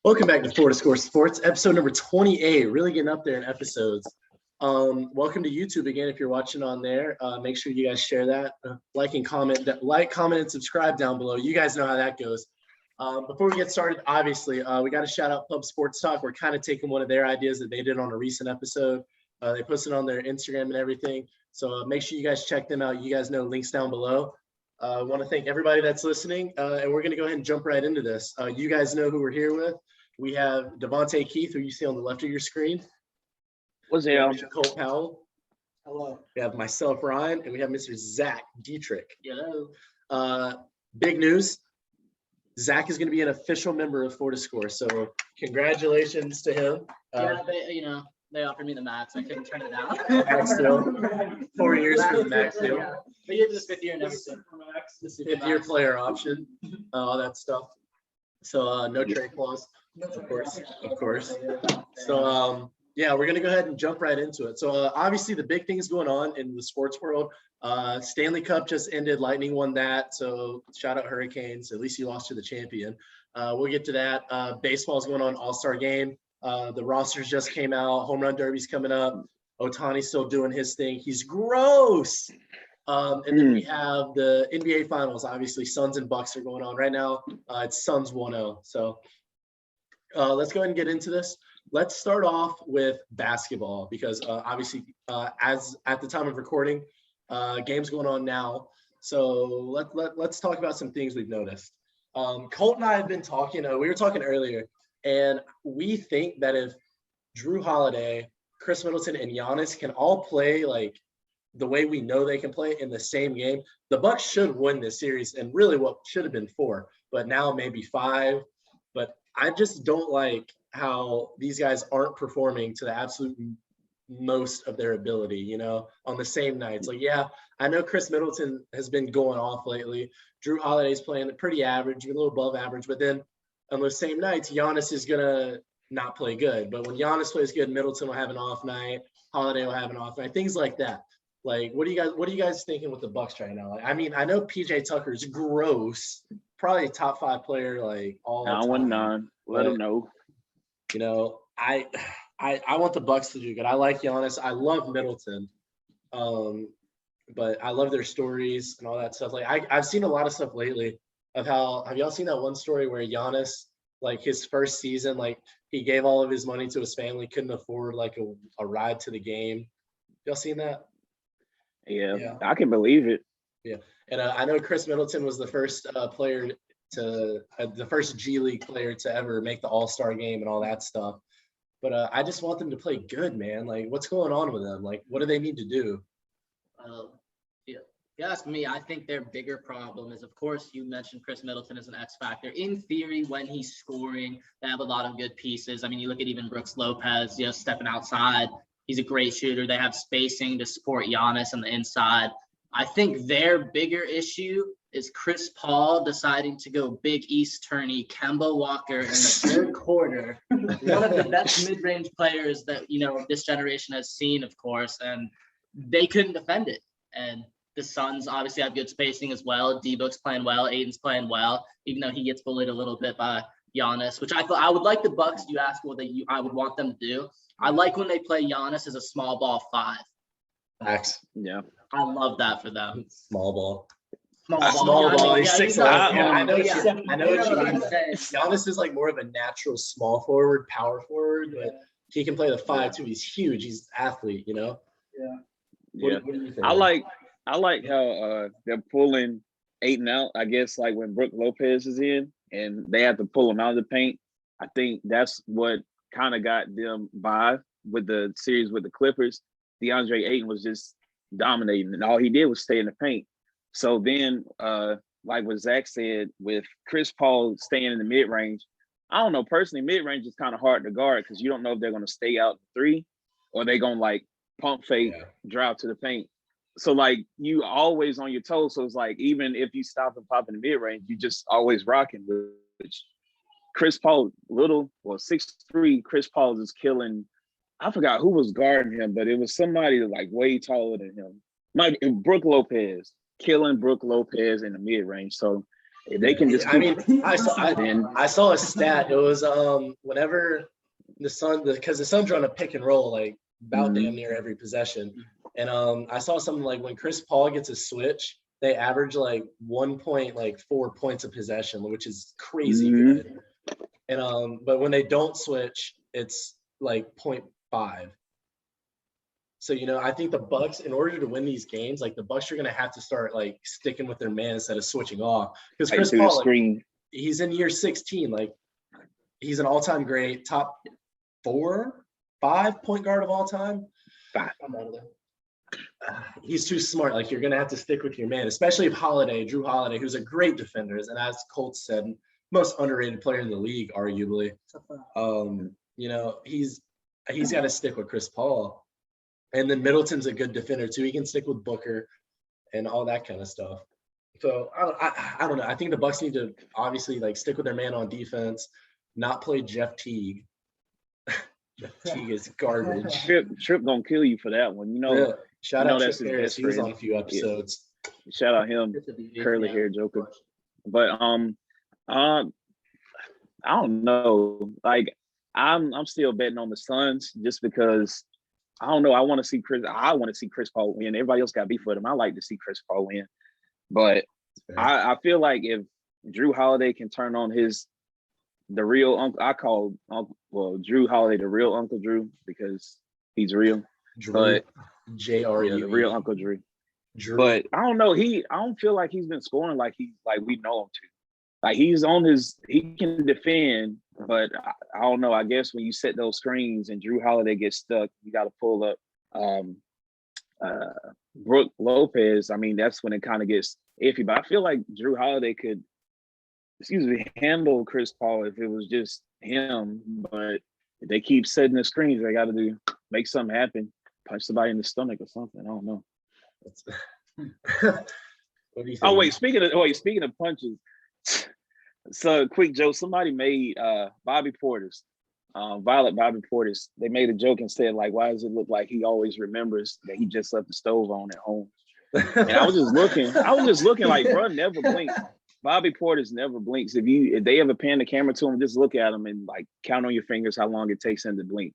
Welcome back to Florida Score Sports, episode number 28. Really getting up there in episodes. Welcome to YouTube again. If you're watching on there, make sure you guys share that, like, comment, and subscribe down below. You guys know how that goes. Before we get started, obviously, we got to shout out Pub Sports Talk. We're kind of taking one of their ideas that they did on a recent episode. They posted on their Instagram and everything. So make sure you guys check them out. You guys know links down below. I want to thank everybody that's listening, and we're going to go ahead and jump right into this. You guys know who we're here with. We have Devontae Keith, who you see on the left of your screen. What's up? Cole Powell. Hello. We have myself, Ryan, and we have Mr. Zach Dietrich. Hello. Big news. Zach is going to be an official member of Florida Score, so congratulations to him. They offered me the max. I couldn't turn it down. Max deal. 4 years for the max deal. Yeah. They gave this 5th year and everything. Fifth year player option, all that stuff. So no trade clause, of course. So yeah, we're gonna go ahead and jump right into it. So obviously the big things going on in the sports world. Stanley Cup just ended. Lightning won that. So shout out Hurricanes. At least you lost to the champion. We'll get to that. Baseball's going on. All-Star game. The rosters just came out. Home run derby's coming up. Ohtani's still doing his thing. He's gross. And then we have the NBA Finals. Obviously, Suns and Bucks are going on right now. It's Suns 1-0. So let's go ahead and get into this. Let's start off with basketball because obviously, as at the time of recording, games going on now. So let's talk about some things we've noticed. Colt and I have been talking. We were talking earlier, and we think that if Jrue Holiday, Chris Middleton, and Giannis can all play like the way we know they can play in the same game, the Bucks should win this series, and really what should have been 4, but now maybe 5. But I just don't like how these guys aren't performing to the absolute most of their ability, on the same nights. Like, yeah, I know Chris Middleton has been going off lately. Jrue Holiday's playing pretty average, a little above average, but then on those same nights, Giannis is going to not play good. But when Giannis plays good, Middleton will have an off night, Holiday will have an off night, things like that. Like, what are you guys thinking with the Bucks right now? Like, I mean, I know PJ Tucker's gross, probably a top 5 player, like all time. 919. Let him know. I want the Bucks to do good. I like Giannis. I love Middleton, but I love their stories and all that stuff. Like, I've seen a lot of stuff lately of how. Have y'all seen that one story where Giannis, like his first season, like he gave all of his money to his family, couldn't afford like a ride to the game. Y'all seen that? Yeah, I can believe it. Yeah, and I know Chris Middleton was the first player to the first G League player to ever make the All-Star game and all that stuff. But I just want them to play good, man. Like, what's going on with them? Like, what do they need to do? If you ask me, I think their bigger problem is, of course, you mentioned Chris Middleton as an X factor. In theory, when he's scoring, they have a lot of good pieces. I mean, you look at even Brooks Lopez, stepping outside. He's a great shooter. They have spacing to support Giannis on the inside. I think their bigger issue is Chris Paul deciding to go Big East tourney, Kemba Walker in the 3rd quarter. One of the best mid-range players that, this generation has seen, of course, and they couldn't defend it. And the Suns obviously have good spacing as well. D-Book's playing well. Aiden's playing well, even though he gets bullied a little bit by Giannis, which I would like the Bucks. You ask what I would want them to do. I like when they play Giannis as a small ball 5. Facts. Yeah. I love that for them. Small ball. Small ball. He's 6'11". I know what you mean. Saying. Giannis is like more of a natural small forward, power forward, but he can play the 5 too. He's huge. He's an athlete, Yeah. What do you think? I like how they're pulling Ayton out. I guess like when Brooke Lopez is in and they have to pull him out of the paint. I think that's what kind of got them by with the series with the Clippers. DeAndre Ayton was just dominating, and all he did was stay in the paint. So then, like what Zach said, with Chris Paul staying in the mid-range, I don't know, personally, mid-range is kind of hard to guard because you don't know if they're going to stay out 3 or they're going to, like, pump fake, drive to the paint. So, like, you always on your toes. So it's like, even if you stop and pop in the mid-range, you just always rocking, which Chris Paul, 6'3", Chris Paul is killing. I forgot who was guarding him, but it was somebody like way taller than him. Brooke Lopez, killing Brooke Lopez in the mid-range. So If they can just I keep, mean, then I saw a stat. It was whenever because the Suns run a pick and roll like about damn near every possession. And I saw something like when Chris Paul gets a switch, they average like 1.4 points a possession, which is crazy good. And but when they don't switch, it's like 0.5. So, I think the Bucks, in order to win these games, like the Bucks are gonna have to start like sticking with their man instead of switching off. Because Chris through the Paul, like, screen. he's in year 16. Like he's an all-time great, top 4, 5 point guard of all time. 5. He's too smart. Like you're gonna have to stick with your man, especially if Drew Holiday, who's a great defender, and as Colts said, most underrated player in the league, arguably. He's got to stick with Chris Paul. And then Middleton's a good defender too. He can stick with Booker and all that kind of stuff. So I don't know. I think the Bucks need to obviously like stick with their man on defense, not play Jeff Teague. Jeff Teague is garbage. Trip gonna kill you for that one. Yeah. Shout out that's Trip his Harris. best He was friend. on a few episodes. Shout out him, curly hair joker. But I don't know. Like I'm still betting on the Suns just because I don't know. I want to see Chris Paul win. Everybody else got beef with him. I like to see Chris Paul win. But I feel like if Drew Holiday can turn on the real uncle, I call Drew Holiday the real Uncle Drew because he's real. Drew, but J-R-U-E. the real Uncle Drew. Drew. But I don't know. I don't feel like he's been scoring like we know him to. Like he can defend, but I don't know. I guess when you set those screens and Drew Holiday gets stuck, you got to pull up Brooke Lopez. I mean, that's when it kind of gets iffy. But I feel like Drew Holiday could, handle Chris Paul if it was just him. But if they keep setting the screens, they got to make something happen. Punch somebody in the stomach or something. I don't know. What do you think? Oh wait, speaking of punches. So quick joke, somebody made Bobby Portis, Violet Bobby Portis, they made a joke and said, like, why does it look like he always remembers that he just left the stove on at home? And I was just looking like, bro, never blink. Bobby Portis never blinks. If they ever pan the camera to him, just look at him and like count on your fingers how long it takes him to blink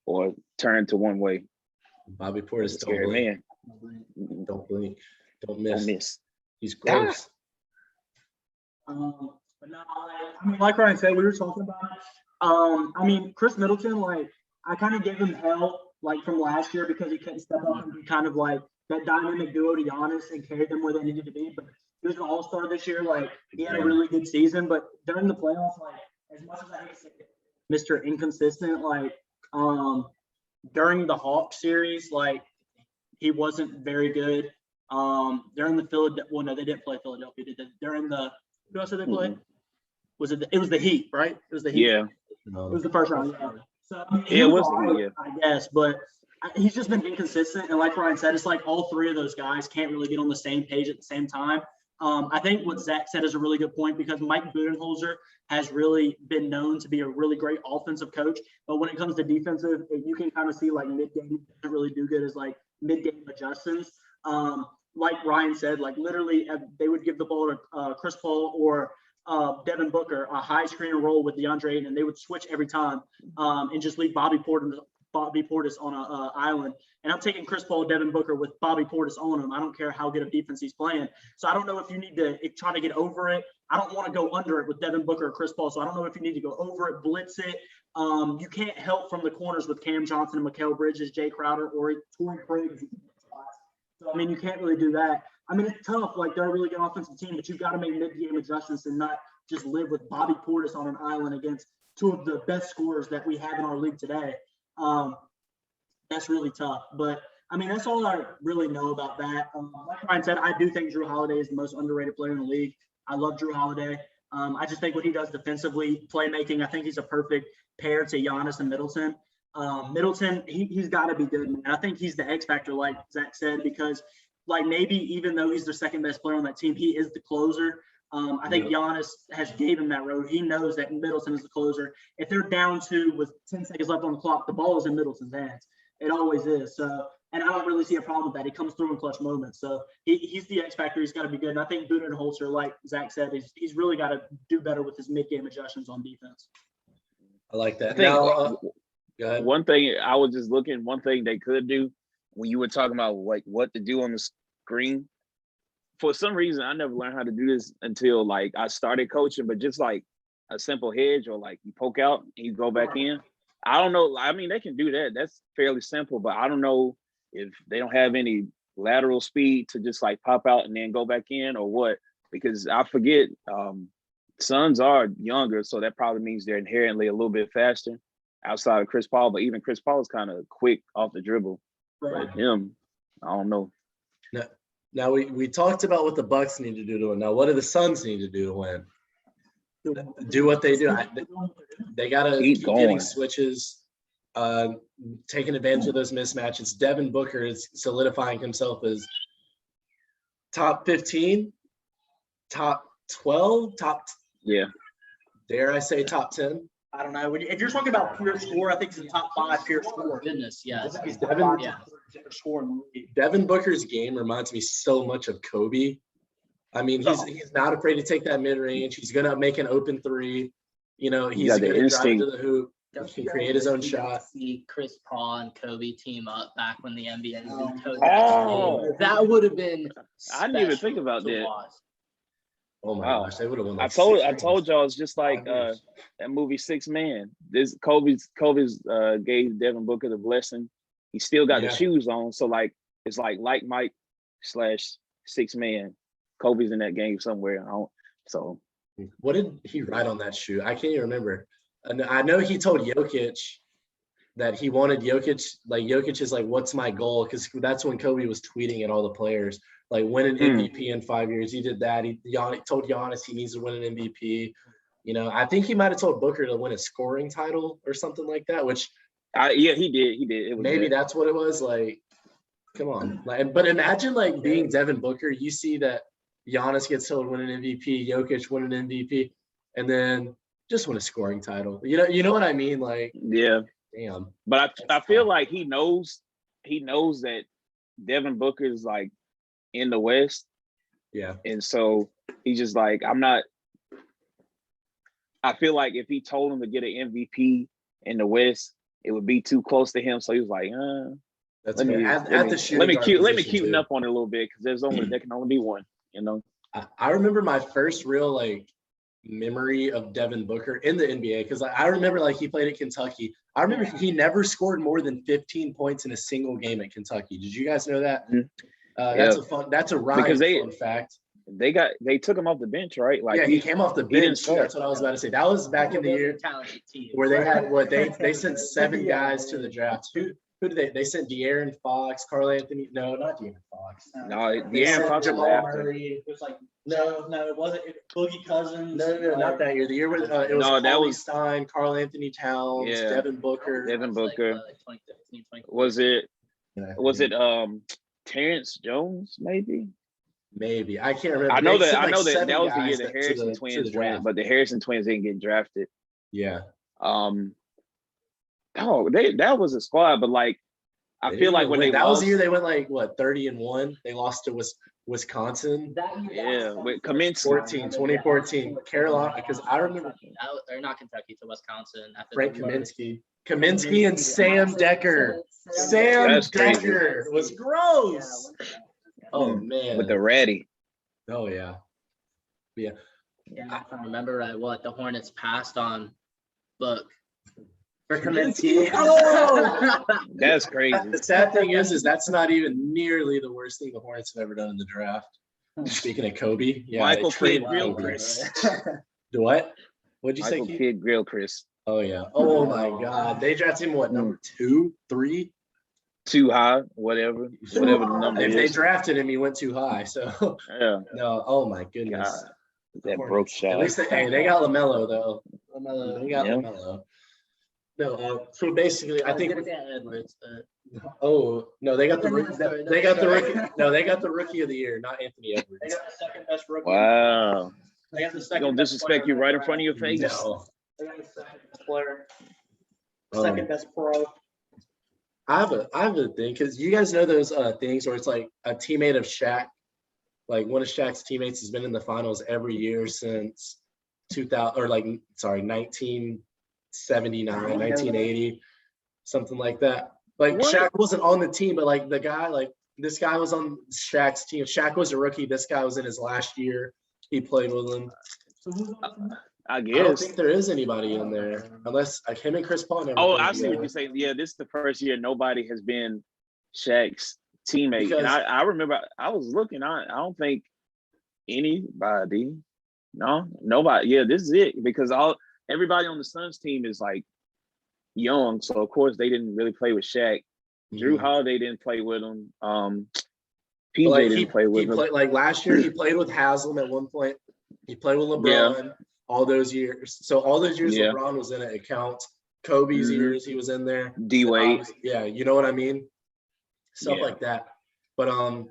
or turn to one way. Bobby Portis, Scary man. Don't blink. Don't Don't miss. miss. He's gross. But no, I mean, like Ryan said, we were talking about it. I mean, Chris Middleton, like, I kind of gave him hell, like, from last year because he couldn't step up and be kind of like that dynamic duo to Giannis and carry them where they needed to be. But he was an all-star this year. Like, he had a really good season. But during the playoffs, like, as much as I hate to say it, Mr. Inconsistent, like, during the Hawks series, like, he wasn't very good. During the they didn't play Philadelphia. During the who else did they play? It was the Heat, right? It was the Heat. Yeah. It was the first round. Yeah. So I mean, Yeah, it was the all Heat, right, I guess, but he's just been inconsistent. And like Ryan said, it's like all three of those guys can't really get on the same page at the same time. I think what Zach said is a really good point because Mike Budenholzer has really been known to be a really great offensive coach. But when it comes to defensive, you can kind of see like mid-game doesn't really do good as like mid-game adjustments. Like Ryan said, like literally they would give the ball to Chris Paul or Devin Booker, a high screen and roll with DeAndre Ayton, and they would switch every time and just leave Bobby Portis on an island. And I'm taking Chris Paul, Devin Booker with Bobby Portis on him. I don't care how good of defense he's playing. So I don't know if you need to try to get over it. I don't want to go under it with Devin Booker or Chris Paul. So I don't know if you need to go over it, blitz it. You can't help from the corners with Cam Johnson and Mikal Bridges, Jay Crowder, or Torrey Craig. So, I mean, you can't really do that. I mean, it's tough. Like, they're a really good offensive team, but you've got to make mid-game adjustments and not just live with Bobby Portis on an island against two of the best scorers that we have in our league today. That's really tough. But, I mean, that's all I really know about that. Like Ryan said, I do think Drew Holiday is the most underrated player in the league. I love Drew Holiday. I just think what he does defensively, playmaking, I think he's a perfect pair to Giannis and Middleton. Middleton, he's got to be good, man. I think he's the X factor, like Zach said, because like maybe even though he's the second best player on that team, he is the closer. I think Giannis has gave him that road. He knows that Middleton is the closer. If they're down 2 with 10 seconds left on the clock, the ball is in Middleton's hands. It always is. So And I don't really see a problem with that. He comes through in clutch moments. So he's the X factor. He's got to be good. And I think Budenholzer, like Zach said, he's really got to do better with his mid-game adjustments on defense. I like that. I think Now, go ahead. one thing I was just looking, one thing they could do when you were talking about like what to do on the screen. For some reason, I never learned how to do this until like I started coaching, but just like a simple hedge or like you poke out and you go back in. I don't know. I mean, they can do that. That's fairly simple, but I don't know if they don't have any lateral speed to just like pop out and then go back in or what, because I forget Suns are younger, so that probably means they're inherently a little bit faster outside of Chris Paul, but even Chris Paul is kind of quick off the dribble. Right. But him, I don't know. Now we talked about what the Bucks need to do to win. Now, what do the Suns need to do to win? Do what they do. They got to keep getting going. switches, taking advantage of those mismatches. Devin Booker is solidifying himself as top 15, top 12, Yeah. dare I say top 10? I don't know. If you're talking about pure score, I think he's in the top 5 pure score. Goodness, yes. Devin, Yeah. Score in the league. Devin Booker's game reminds me so much of Kobe. I mean, he's not afraid to take that mid range. He's gonna make an open three. You know, he's got the gonna drive instinct. to the hoop. He can create his own shot. See Chris Paul and Kobe team up back when the NBA was Kobe. Oh. That would have been. I didn't even special think about to that. watch. Oh my Wow. gosh, they would have won. I Like told 6 rings. y'all it's just like 5 years. that movie 6 Man. This Kobe's gave Devin Booker the blessing. He still got Yeah. the shoes on, so like it's like Mike / 6 Man. Kobe's in that game somewhere. So What did he write on that shoe? I can't even remember. And I know he told Jokic that he wanted Jokic. Like Jokic is like, "What's my goal?" Because that's when Kobe was tweeting at all the players, like, "Win an MVP in 5 years." He did that. He told Giannis he needs to win an MVP. You know, I think he might have told Booker to win a scoring title or something like that. Which yeah, he did. It was maybe that. that's what it was. Like, come on. Like, but imagine like being Devin Booker. You see that Giannis gets told to win an MVP, Jokic win an MVP, and then just win a scoring title. You know what I mean? Like, Yeah. damn. But I That's feel tough. like he knows that Devin Booker is like in the West. Yeah. And so he's just like, I feel like if he told him to get an MVP in the West, it would be too close to him. So he was like, That's let me fair. At the shooting guard cuten position, up on it a little bit because there can only be one, you know. I remember my first real like memory of Devin Booker in the NBA because I remember like he played at Kentucky. I remember he never scored more than 15 points in a single game at Kentucky. Did you guys know that? Mhm. That's a Ryan Because fun fact. They took him off the bench, right? Like Yeah, he came off the he didn't bench. start. That's what I was about to say. That was back in the year Talented team. where they had they sent 7 guys to the draft. Who did they sent De'Aaron Fox, Karl Anthony? No, not De'Aaron Fox. No, They De'Aaron sent Fox was Jamal after. Murray. It was like No, it wasn't Boogie Cousins. No, not that year. The year where it was No, that Paulie was- Stein, Karl Anthony Towns, Yeah. Devin Booker. Devin Like, Booker. like 2013, 2014. Was it Terrence Jones maybe? Maybe I can't remember. I know They that sent, like, that 7 was the year guys the to Harrison the twins went, draft. but the Harrison twins didn't get drafted. Yeah, That was a squad, but like I They feel like didn't when win. they that was lost, the year they went like what 30-1. They lost to Wisconsin. yeah, with Kaminsky. 2014 Carolina, because I remember They're not Kentucky to Wisconsin. After Frank the merge. Kaminsky and Sam Decker. Sam That's crazy. Decker was gross. Oh man. with the Ratty. Oh yeah. Yeah, if I remember right, what the Hornets passed on. Look. For Kaminsky. Oh! That's crazy. The sad thing is that's not even nearly the worst thing the Hornets have ever done in the draft. Speaking of Kobe, yeah, Michael they traded Kidd Kobe. Gilchrist. Do what? What'd you Michael say, Keith? Kidd Gilchrist. Oh yeah. Oh my God. They drafted him what, number 2, 3? Too high, whatever the number If they is. drafted him, he went too high. So Yeah, no. Oh my goodness. God, that Hornets. broke At shot. least they got LaMelo though. They got Yeah. LaMelo. No. So basically, I think. Edwards. Oh no, they got the rookie. They got the rookie. No, they got the rookie of the year, not Anthony They Edwards. got the second best rookie. Wow, They got the they second gonna best disrespect player you right in front of your face. No. They got the second best player. Um, Second best pro. I have a thing because you guys know those things where it's like a teammate of Shaq, like one of Shaq's teammates has been in the finals every year since 2000 or 1979, 1980, something like that. Like What? Shaq wasn't on the team, but like the guy, like this guy was on Shaq's team. Shaq was a rookie. This guy was in his last year. He played with him. I I don't guess. think there is anybody in there unless like him and Chris Paul never. Oh, played I see what together. you're saying. Yeah, this is the first year nobody has been Shaq's teammate. Because- And I remember I was looking, I don't think anybody, no, nobody. Yeah, this is it because everybody on the Suns team is like young. So of course they didn't really play with Shaq. Drew Mhm. Holiday didn't play with him. But, PJ like, didn't play with he him. played like last year. He played with Haslam at one point. He played with LeBron all those years. So all those years Yeah. LeBron was in it. It counts. Kobe's Mhm. years he was in there. D Wade. Yeah, you know what I mean. Stuff Yeah. like that. But I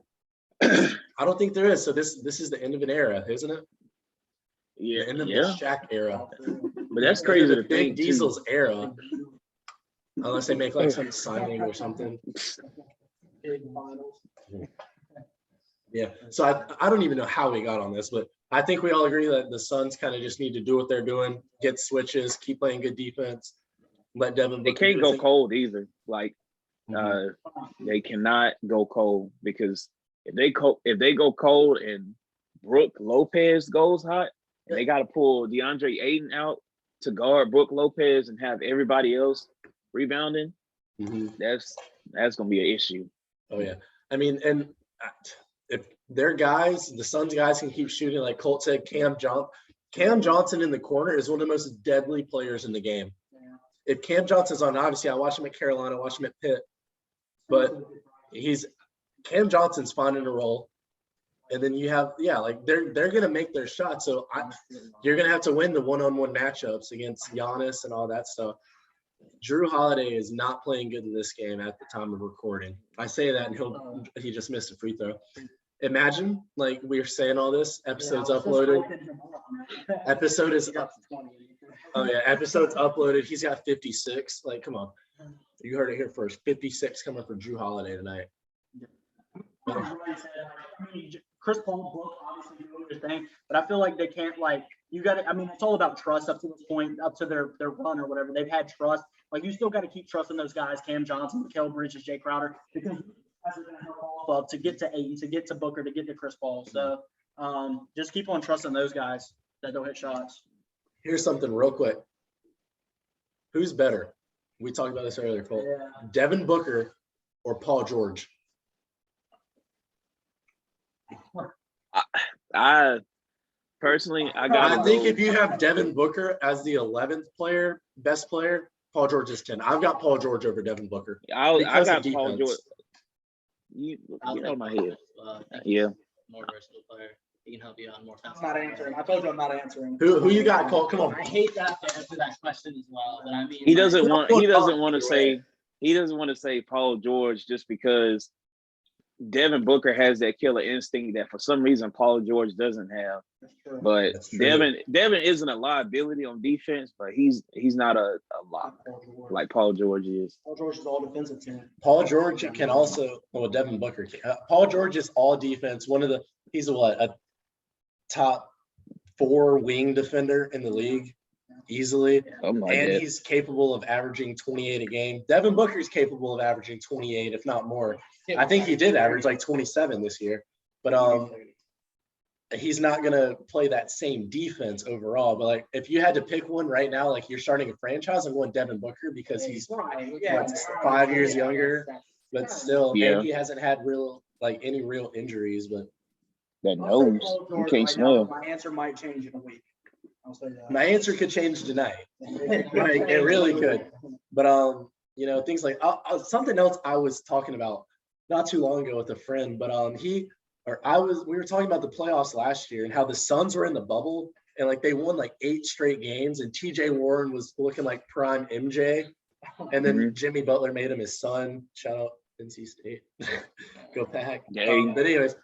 don't think there is. So this is the end of an era, isn't it? Yeah, The end of yeah. the Shaq era. But that's End of crazy the to Big think too. Diesel's era. Unless they make like some signing or something. Yeah. So I don't even know how we got on this, but I think we all agree that the Suns kind of just need to do what they're doing, get switches, keep playing good defense, let Devin They Booker can't do go his thing. cold either. Like Mhm. they cannot go cold because if they go cold and Brooke Lopez goes hot, and they got to pull DeAndre Ayton out to guard Brooke Lopez and have everybody else rebounding, Mhm. that's gonna be an issue. Oh yeah. I mean, and if their guys, the Suns guys can keep shooting, like Colt said, Cam Johnson in the corner is one of the most deadly players in the game. If Cam Johnson's on, obviously I watch him at Carolina, I watch him at Pitt, but Cam Johnson's finding a role. And then you have, like they're gonna make their shots. So you're gonna have to win the one-on-one matchups against Giannis and all that stuff. Drew Holiday is not playing good in this game at the time of recording. I say that and he just missed a free throw. Imagine, like we were saying all this, episode's uploaded. Episode's uploaded. He's got 56. Like, come on. You heard it here first. 56 coming for Drew Holiday tonight. Chris Paul, Brooke, obviously doing their thing, but I feel like they can't it's all about trust up to this point, up to their run or whatever. They've had trust. Like you still got to keep trusting those guys, Cam Johnson, Mikal Bridges, Jay Crowder, because guys are going to help all up to get to Ayton, to get to Booker, to get to Chris Paul. So just keep on trusting those guys that don't hit shots. Here's something real quick. Who's better? We talked about this earlier, Cole. Yeah. Devin Booker or Paul George? I personally, I think if you have Devin Booker as the 11th player, best player, Paul George is 10. I've got Paul George over Devin Booker. I because got of Paul defense. George. You know my head. I think Yeah. more versatile player. He can help you out more. I'm not answering. I told you I'm not answering. Who you got, Cole? Come on. I hate that to answer that question as well, but I mean, He doesn't want to Right. say Paul George just because Devin Booker has that killer instinct that for some reason Paul George doesn't have. But That's true. Devin isn't a liability on defense, but he's not a lot like Paul George is. Paul George is all defensive team. Paul George can also, well, Devin Booker. Paul George is all defense. He's a top 4 wing defender in the league easily. Something like And that. he's capable of averaging 28 a game. Devin Booker is capable of averaging 28, if not more. I think he did average like 27 this year. But he's not going to play that same defense overall. But like, if you had to pick one right now, like you're starting a franchise, I'm going Devin Booker because he's 5 years younger, but still, Yeah. and he hasn't had any real injuries. But That nose, you can't smell. My answer might change in a week. I'll say that. my answer could change tonight. Like, it really could. But things like something else I was talking about not too long ago with a friend, but we were talking about the playoffs last year and how the Suns were in the bubble and like they won like 8 straight games and TJ Warren was looking like prime MJ, and then Jimmy Butler made him his son. Shout out NC State. Go Pack. Dang. But anyways,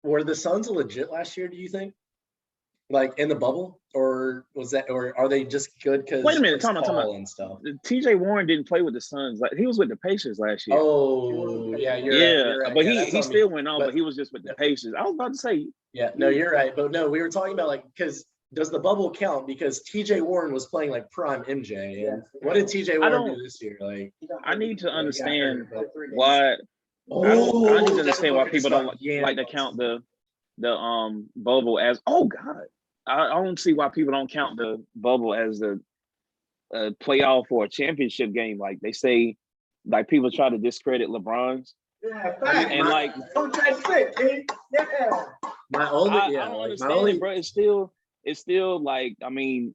were the Suns legit last year, do you think? Like in the bubble, or was that, or are they just good because Wait a minute, time out. and stuff? TJ Warren didn't play with the Suns. Like he was with the Pacers last year. Oh, yeah, you're right. Yeah, You're right. but Yeah, he that's on me. still went on, But- but he was just with the Pacers. I was about to say, Yeah, no, you're right. But no, we were talking about like, because does the bubble count? Because TJ Warren was playing like prime MJ. And what did TJ Warren do this year? Like, I need to understand but- why. oh, I need to understand why Devin people Booker don't just like to count the bubble as. Oh God, I don't see why people don't count the bubble as the playoff or a championship game. Like they say, like people try to discredit LeBron's. Yeah, And like don't try to quit, King. Yeah. My only, I yeah, don't like, understand my only, it, bro. It's still like, I mean,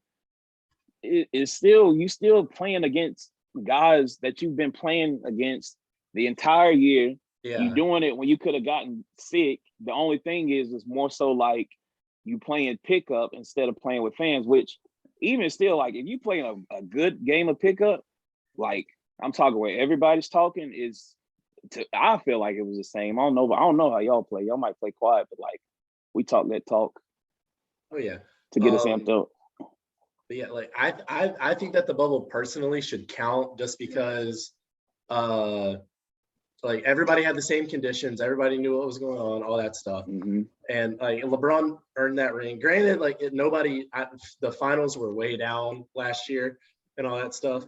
it's still, you still playing against guys that you've been playing against the entire year. yeah, You doing it when you could have gotten sick. The only thing is more so like you playing pickup instead of playing with fans, which even still, like if you playing a good game of pickup, like I'm talking where everybody's talking I feel like it was the same. I don't know how y'all play. Y'all might play quiet, but like we talk that talk oh yeah. to get us amped up. But yeah, like I think that the bubble personally should count just because like everybody had the same conditions, everybody knew what was going on, all that stuff. Mm-hmm. And like LeBron earned that ring. Granted, like the finals were way down last year and all that stuff.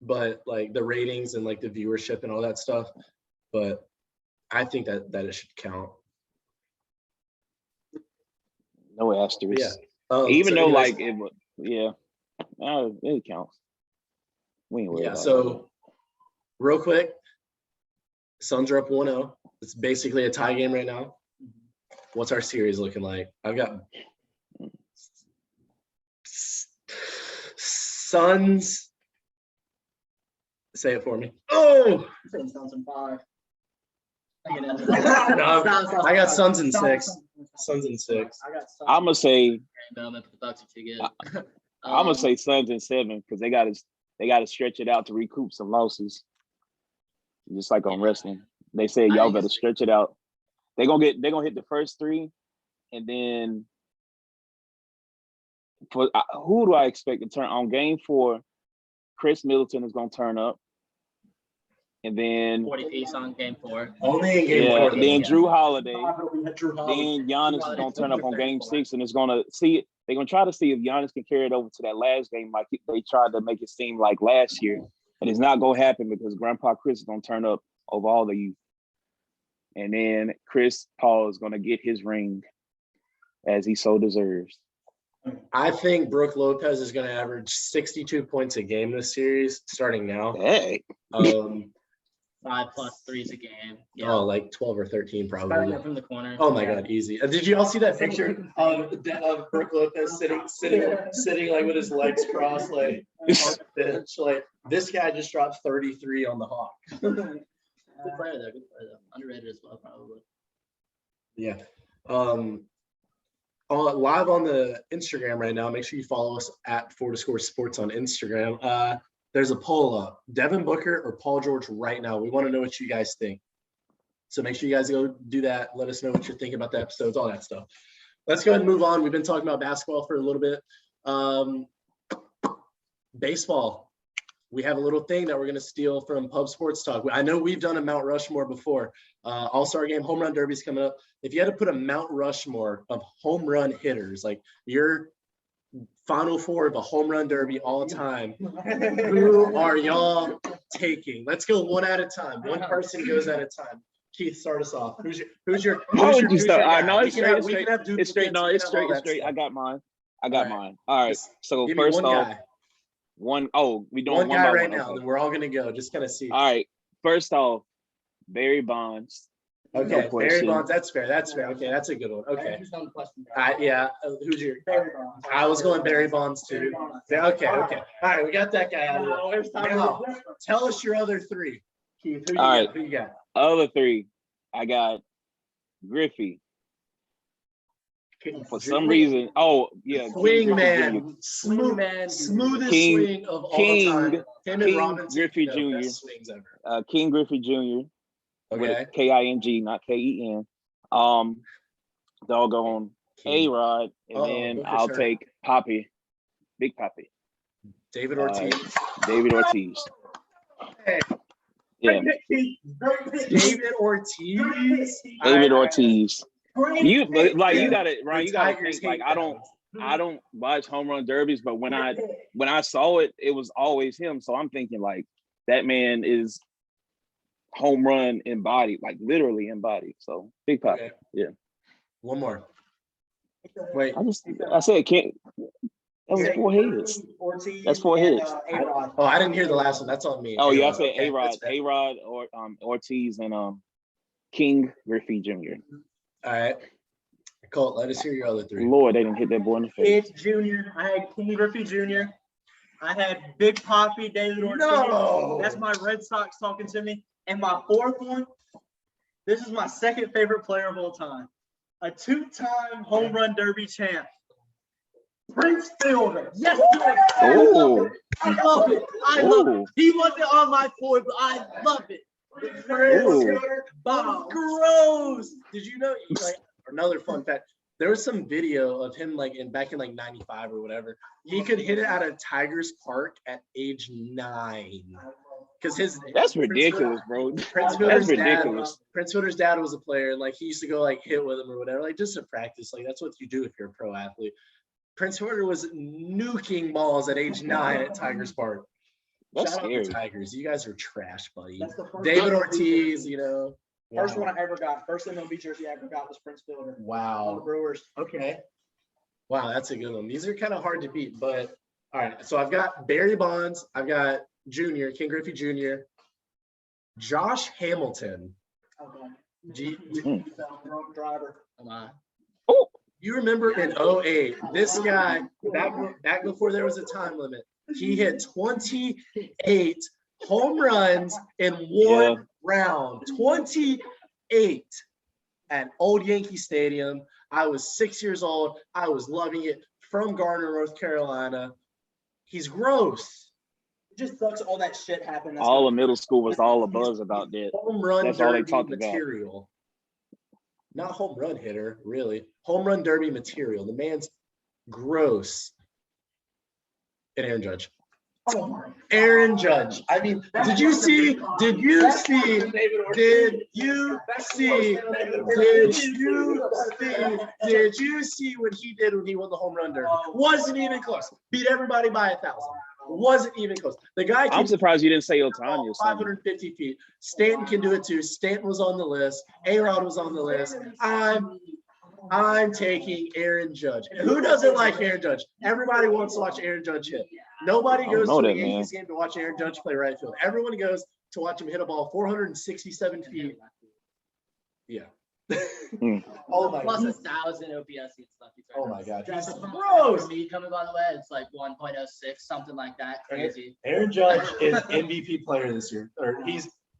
But like the ratings and like the viewership and all that stuff. But I think that it should count. No asterisk. Yeah. Even So though anyways, like it, yeah, it counts. We ain't worried yeah. about So real quick, Suns are up 1-0. It's basically a tie game right now. What's our series looking like? I've got Suns. Say it for me. Oh, Sounds in 5. no, I got Suns in 6. Suns in 6. I got I'm gonna say Bowman, but the Bucks are too good. I'm gonna say Suns in 7 because they gotta stretch it out to recoup some losses. Just like on wrestling, they say y'all better stretch it out. They're gonna hit the first 3, and then for who do I expect to turn on game 4? Chris Middleton is gonna turn up, and then 40 piece on game 4. Only in game 4. then Drew Holiday. Then Then Giannis is gonna turn up on game 6, and it's gonna see. They're gonna try to see if Giannis can carry it over to that last game, like they tried to make it seem like last year. And it's not gonna happen because Grandpa Chris is gonna turn up over all the youth. And then Chris Paul is gonna get his ring as he so deserves. I think Brooke Lopez is going to average 62 points a game this series, starting now. Hey, 5+ threes a game. Yeah. Oh, like 12 or 13 probably. From the corner. Oh my God, easy. Did you all see that picture of Brooke Lopez sitting like with his legs crossed, like on the bench? Like this guy just dropped 33 on the Hawk. Good player though. Good player though. Underrated as well, probably. Yeah. Live on the Instagram right now. Make sure you follow us at 4to Score Sports on Instagram. There's a poll up. Devin Booker or Paul George right now. We want to know what you guys think. So make sure you guys go do that. Let us know what you're thinking about the episodes, all that stuff. Let's go ahead and move on. We've been talking about basketball for a little bit. Baseball. We have a little thing that we're going to steal from Pub Sports Talk. I know we've done a Mount Rushmore before. All-Star Game, Home Run Derby's coming up. If you had to put a Mount Rushmore of home run hitters, like your Final 4 of a Home Run Derby all time, who are y'all taking? Let's go one at a time. One person goes at a time. Keith, start us off. Who's your guy? No, it's We can straight. have It's straight. No, duplicates, it's we can have straight. all It's that straight. stuff. I got mine. All right. All right. Just So give me first one off, guy. we doing One one guy by right one. now, Okay. then we're all gonna go. Just kind of see. All right. First off, Barry Bonds. Okay, No Barry question. Bonds. That's fair. That's fair. Okay, that's a good one. Okay. Question. Yeah. Who's your? I was going Barry Bonds too. Yeah, okay. All right, we got that guy out of the way. Now, tell us your other 3. Keith, who you All got? right. Who you got? Other 3, I got Griffey. For some reason, Swing King Griffey man, Jr. smoothest King- swing of all King- time. Him and King Robinson, Griffey best Jr. swings ever. King Griffey Jr. Okay. with King, not Ken. Doggone King. A-Rod, and Oh, then Booker I'll Shirt. take Poppy, Big Poppy, David Ortiz. David Ortiz. Hey, Yeah, David Ortiz. David Ortiz. You Great like you Yeah. got it, Ryan. The You got to Tigers think like hate I don't watch home run derbies, but when I saw it, it was always him. So I'm thinking like that man is home run embodied, like literally embodied. So Big Poppy. Okay. Yeah. One more. Wait. I said can't. That was 4 hits. That's 4 hits. Oh, I didn't hear the last one. That's on me. Oh yeah, I A-Rod. said Okay, A-Rod, that's fair. A-Rod or Ortiz and King Griffey Jr. All right. Colt, let us hear your other three. Lord, they didn't hit that boy in the face. It's Junior. I had King Griffey Jr. I had Big Poppy, David Ortiz. No. That's my Red Sox talking to me. And my fourth one, this is my second favorite player of all time. A two-time home run derby champ. Prince Fielder. Yes, sir. Oh, I love it. I love it. oh, He wasn't on my board, but I love it. Ooh. Wow. Gross. Did you know? Like another fun fact. There was some video of him like back in like '95 or whatever. He could hit it out of Tigers Park at age 9. Because that's ridiculous, bro. Prince That's Fielder's ridiculous. Prince Fielder's dad was a player, and like he used to go like hit with him or whatever, like just to practice. Like that's what you do if you're a pro athlete. Prince Fielder was nuking balls at age 9 at Tigers Park. That's Shout out scary. the Tigers. You guys are trash, buddy. That's the first David one. Ortiz, you know. First Wow. one I ever got. First MLB jersey I ever got was Prince Fielder. On the Wow. Brewers. Okay. Wow, that's a good one. These are kind of hard to beat, but all right. So I've got Barry Bonds, I've got Junior, King Griffey Jr., Josh Hamilton. Okay. G- Drunk driver. Come on. Oh, You remember in 08, this guy, back before there was a time limit, he hit 28 home runs in one round. 28 at Old Yankee Stadium. I was 6 years old. I was loving it. From Garner, North Carolina. He's gross. It just sucks all that shit happened. That's all of middle school was all a buzz about that. Home run That's all they derby talked about. material. Not home run hitter, really. Home run derby material. The man's gross. And Aaron Judge. Oh my. Aaron Judge. I mean, did you see when he won the home run derby? Wasn't even close. Beat everybody by 1,000. Wasn't even close. The guy I'm can surprised you didn't say Ohtani or something. 550 feet. Stanton can do it too. Stanton was on the list. A-Rod was on the list. I'm taking Aaron Judge. Who doesn't like Aaron Judge? Everybody wants to watch Aaron Judge hit. Nobody I goes know to a that, Yankees game to watch Aaron Judge play right field. Everyone goes to watch him hit a ball 467 feet. Yeah. Oh my Plus God. 1,000 OPS and stuff. Oh my God. That's He's a fun gross. for me coming, by the way. It's like 1.06, something like that. Crazy. Aaron Judge is MVP player this year. Or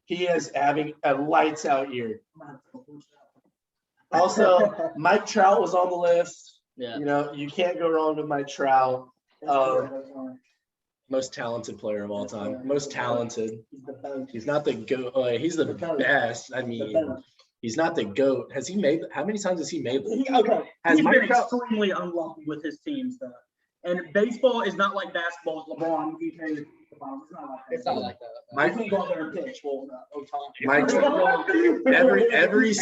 he is having a lights out year. Also, Mike Trout was on the list. Yeah. You know, you can't go wrong with Mike Trout. Most talented player of all time. Most talented. He's not the GOAT. He's the best. I mean, he's not the GOAT. Has he made? How many times has he made? Okay. Has He's Mike been Trout? extremely unlucky with his teams, though. And baseball is not like basketball. It's LeBron. He carries the finals. It's not like that. It's not like that. Mike- I can't go out there and pitch. Well, Ohtani. Mike Trout. Every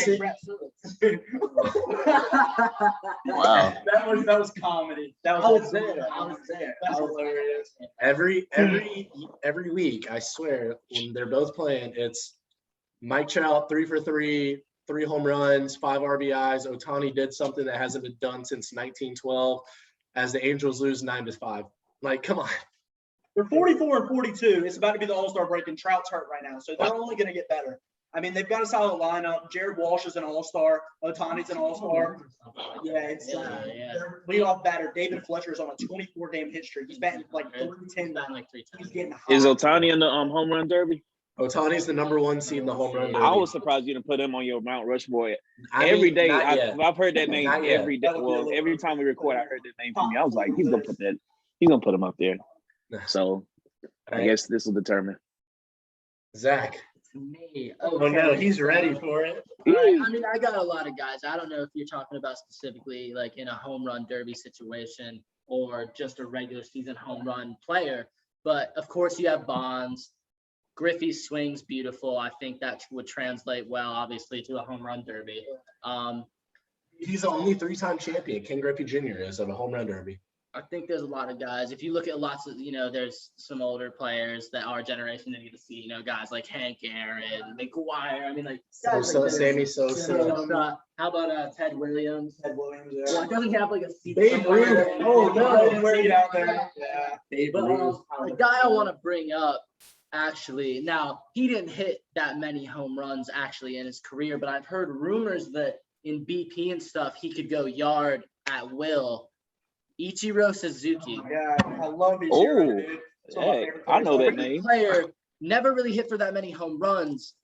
Wow. That was comedy. That was I was there. I was there. That's hilarious. every week, I swear, when they're both playing, it's Mike Trout 3 for 3, 3 home runs, 5 RBIs. Ohtani did something that hasn't been done since 1912. As the Angels lose 9-5. Like, come on. They're 44 and 42. It's about to be the All-Star break, and Trout's hurt right now, so they're only going to get better. I mean, they've got a solid lineup. Jared Walsh is an All-Star. Ohtani's an All-Star. Yeah, it's Yeah. their leadoff batter. David Fletcher's on a 24-game hit streak. He's batting like 310. Batting like 3 He's times. getting hot. Is Ohtani in the home run derby? Ohtani's the number 1 seed in the home run derby. I was surprised you didn't put him on your Mount Rushmore. I Every mean, day, not yet. I've heard that name Not yet. every day. Well, every time we record, I heard that name from you. I was like, he's gonna put him up there. So I All right. guess this will determine. Zach, Me. Oh no, Okay. he's ready for it. All right, I mean, I got a lot of guys. I don't know if you're talking about specifically like in a home run derby situation or just a regular season home run player, but of course you have Bonds. Griffey's swing's beautiful. I think that would translate well, obviously, to a home run derby. He's the only 3-time champion. Ken Griffey Jr. is of a home run derby. I think there's a lot of guys. If you look at lots of, there's some older players that our generation that need to see, guys like Hank Aaron, McGuire. I mean, like guys So like that. Sammy Sosa. How about Ted Williams? Ted Williams, Well, doesn't he have like a seat Babe somewhere? Ruth. Oh, no. Way down there. Yeah. Babe But Ruth. the guy I want to bring up, actually, now he didn't hit that many home runs actually in his career, but I've heard rumors that in BP and stuff he could go yard at will. Ichiro Suzuki. Yeah, I love Ichiro, Oh, dude. It's one of my hey, favorite I know players. that Great name. player, never really hit for that many home runs,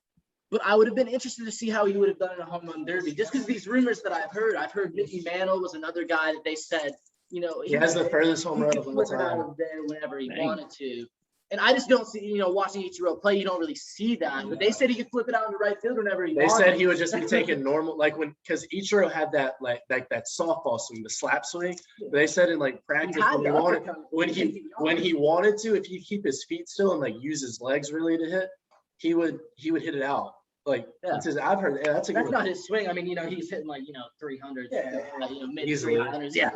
but I would have been interested to see how he would have done in a home run derby. Just because these rumors that I've heard Mickey Mantle was another guy that they said, He has the furthest home he run could of all flip it out time. of there whenever he Dang. wanted to. And I just don't see, watching Ichiro play, you don't really see that. But they said he could flip it out into right field whenever he They wanted. said he would just be taking normal, like because Ichiro had that like that softball swing, the slap swing. They said in like He practice had when he the wanted, uppercut. when he wanted to, if he keep his feet still and like use his legs really to hit, he would hit it out. Like Yeah. it says, I've heard that's a That's good not his swing. I mean, he's hitting like 300, Yeah. mid Easily. 300s. Yeah.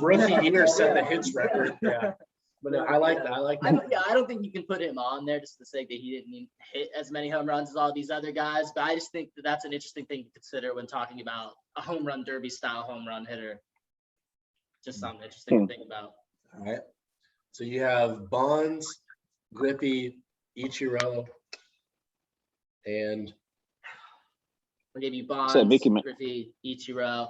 rookie year set the hits record. Yeah, but I like that. I like that. I don't think you can put him on there just to say that he didn't hit as many home runs as all these other guys. But I just think that that's an interesting thing to consider when talking about a home run derby style home run hitter. Just something interesting to think about. All right. So you have Bonds, Griffey, Ichiro, and I'll give you Said Bonds, Mickey Man- Griffey, Ichiro.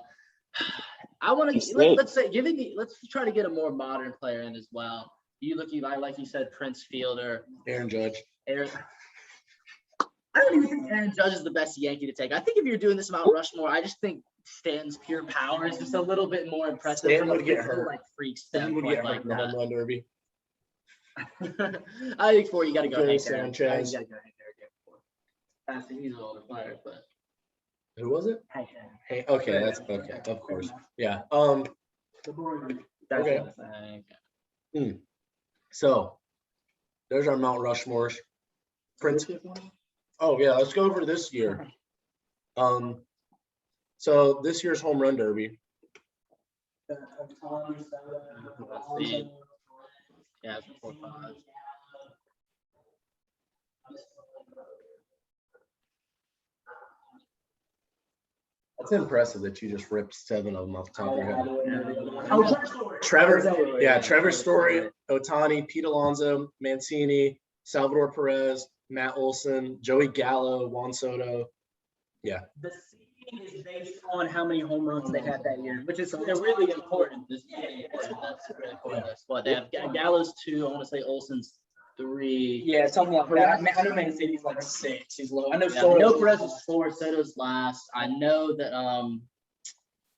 I want He's to sick. let's say let's try to get a more modern player in as well. You look, like you said, Prince Fielder, Aaron Judge. Aaron. I don't even think Aaron Judge is the best Yankee to take. I think if you're doing this Mount Rushmore, I just think Stanton's pure power is just a little bit more impressive. Stanton from a would get physical, hurt. like freak Stanton would standpoint get hurt like in the home that. run derby. I think you got to go. Gary Hank Aaron. Sanchez. You gotta go Hank Aaron for. I think he's an older player, but Who was it? Hank Aaron. Hey, okay, that's okay. Of course. Yeah. That's Okay. what I'm saying. So there's our Mount Rushmores. Prince. Oh yeah, let's go over this year. So this year's home run derby. Let's see. Yeah, it's 4-5. That's impressive that you just ripped 7 of them off the top of your head. Oh, Trevor, yeah, Trevor Story, Ohtani, Pete Alonso, Mancini, Salvador Perez, Matt Olson, Joey Gallo, Juan Soto. The seeding is based on how many home runs they had that year, which is they're really important. That's really important. That's what they have. Gallows 2. I want to say Olson's 3. Yeah, something like that. I know Man City's like 6. He's low. I know Yeah, I Soto's know Perez is 4. Soto's last. I know that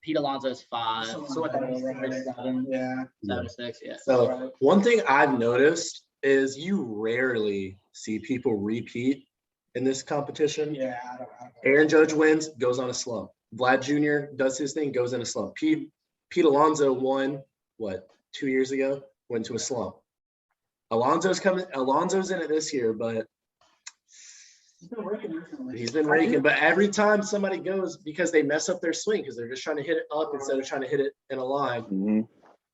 Pete Alonso's 5. So what that is, like 7. Yeah. 7, 6. Yeah. So one thing I've noticed is you rarely see people repeat in this competition. Yeah. I don't Aaron Judge wins, goes on a slump. Vlad Jr. does his thing, goes in a slump. Pete Alonso won, 2 years ago? Went to a slump. Alonso's in it this year, but he's been raking. But every time somebody goes, because they mess up their swing, because they're just trying to hit it up instead of trying to hit it in a line. Mhm.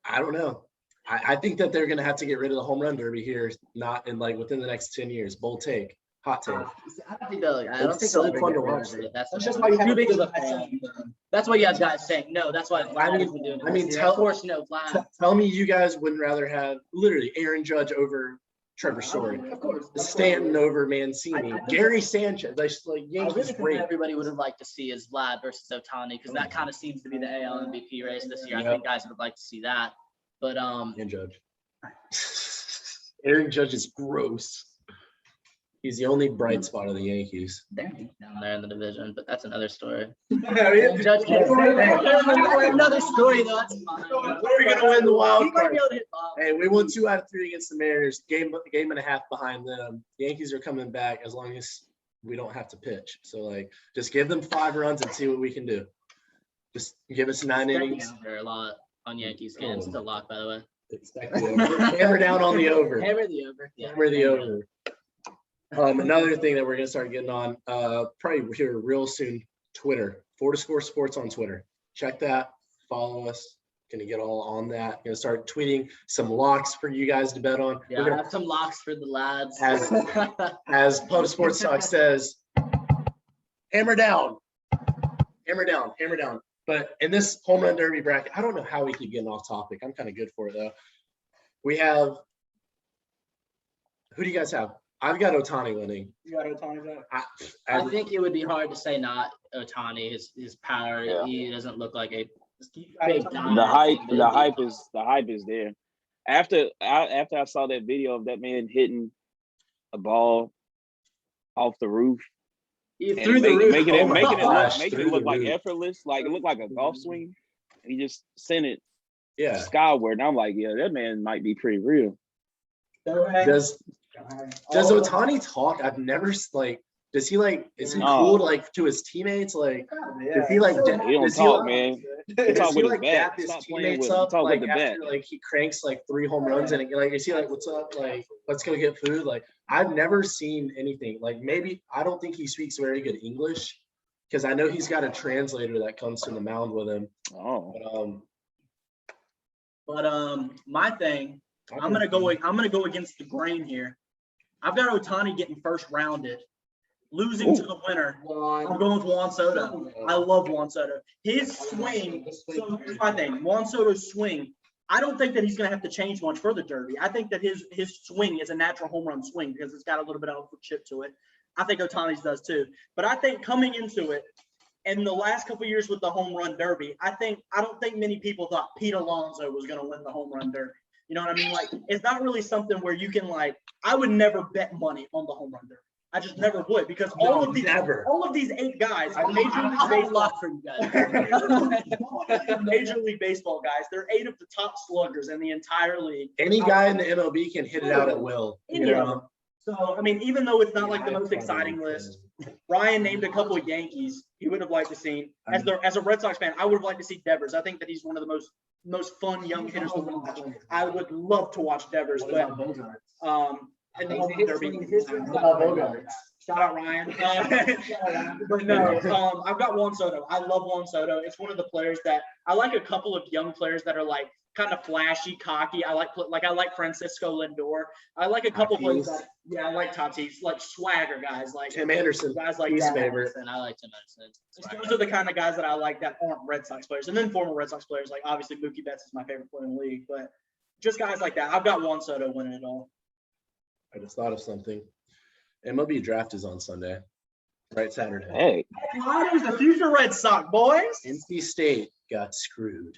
I don't know. I think that they're going to have to get rid of the home run derby here, not in within the next 10 years. Bold take, hot take. I don't think they'll. I don't It's think so they'll fun to get rid watch. of it. That's That's just why you have too big of a I fan. said, That's why you have guys saying no. That's why Vlad has been doing it. I mean, this year. tell- of course, Vlad. Tell me you guys wouldn't rather have literally Aaron Judge over Trevor Story, Of course. Stanton over Mancini, I think- Gary Sanchez. Like I Yankees really think great. what everybody would have liked to see is Vlad versus Ohtani because that kind of seems to be the AL MVP race this year. I Yep. think guys would have liked to see that. But And Judge. Aaron Judge is gross. He's the only bright spot of the Yankees. they're deep down there in the division, but that's another story. Yeah, Judge can't say that. Another story though. That's fine. We're gonna win the wild He might card. be able to hit Bob. Hey, we won 2 out of 3 against the Mariners. Game and a half behind them. Yankees are coming back as long as we don't have to pitch. So like, just give them 5 runs and see what we can do. Just give us 9 innings. There a lot on Yankees games to lock, by the way. Expect the over. Hammer down on the over. Hammer the over. Yeah. Hammer the over. Another thing that we're gonna start getting on, probably here real soon, Twitter. 4score Sports on Twitter. Check that. Follow us. Gonna get all on that. Gonna start tweeting some locks for you guys to bet on. Yeah, We're I gonna, have some locks for the lads. as Pub Sports Talk says, hammer down, hammer down, hammer down. But in this home run derby bracket, I don't know how we keep getting off topic. I'm kind of good for it though. We have, who do you guys have? I've got Ohtani winning. You got Ohtani back. I think it would be hard to say not Ohtani. His power, Yeah. he doesn't look like a big The hype is there. After I saw that video of that man hitting a ball off the roof, and through the roof. making Oh my it gosh, look through the like roof. effortless, like it looked like a golf swing, and he just sent it Yeah. skyward. And I'm like, yeah, that man might be pretty real. Does Ohtani talk? I've never like. Does he like? Is he No. cool to, like to his teammates? Like, does he like? He don't does talk, like, man. He Does talk he with his like bat. dap his Stop playing teammates with him. up Talk like with the bat. after like he cranks like 3 home runs and like is he like what's up like let's go get food like I've never seen anything like maybe I don't think he speaks very good English because I know he's got a translator that comes to the mound with him. Oh, But My thing, I'm gonna go against the grain here. I've got Ohtani getting first rounded, losing to the winner. I'm going with Juan Soto. I love Juan Soto. His swing. So here's my thing. Juan Soto's swing. I don't think that he's going to have to change much for the Derby. I think that his swing is a natural home run swing because it's got a little bit of a chip to it. I think Ohtani's does too. But I think coming into it, in the last couple of years with the home run derby, I don't think many people thought Pete Alonso was going to win the home run derby. You know what I mean? Like, it's not really something where you can like. I would never bet money on the home run derby. I just never would because all of these 8 guys are Major League Baseball for you guys. Major League Baseball guys. They're 8 of the top sluggers in the entire league. any guy in the MLB can hit it out at will. You know? So I mean, even though it's not like the most exciting list, Ryan named a couple of Yankees he would have liked to see. As a Red Sox fan, I would have liked to see Devers. I think that he's one of the most fun young hitters to watch. I would love to watch Devers, but and the home derby. Shout out Ryan. But no, I've got Juan Soto. I love Juan Soto. It's one of the players that I like. A couple of young players that are like kind of flashy, cocky. I like Francisco Lindor. I like a couple players that, I like Tatis, like swagger guys, like Tim Anderson, guys like his that. favorite. And I like Tim Anderson. Those are the kind of guys that I like that aren't Red Sox players, and then former Red Sox players. Like obviously Mookie Betts is my favorite player in the league, but just guys like that. I've got Juan Soto winning it all. I just thought of something. MLB draft is on Sunday, right? Saturday. hey, Who's the future Red Sox boys? NC State got screwed.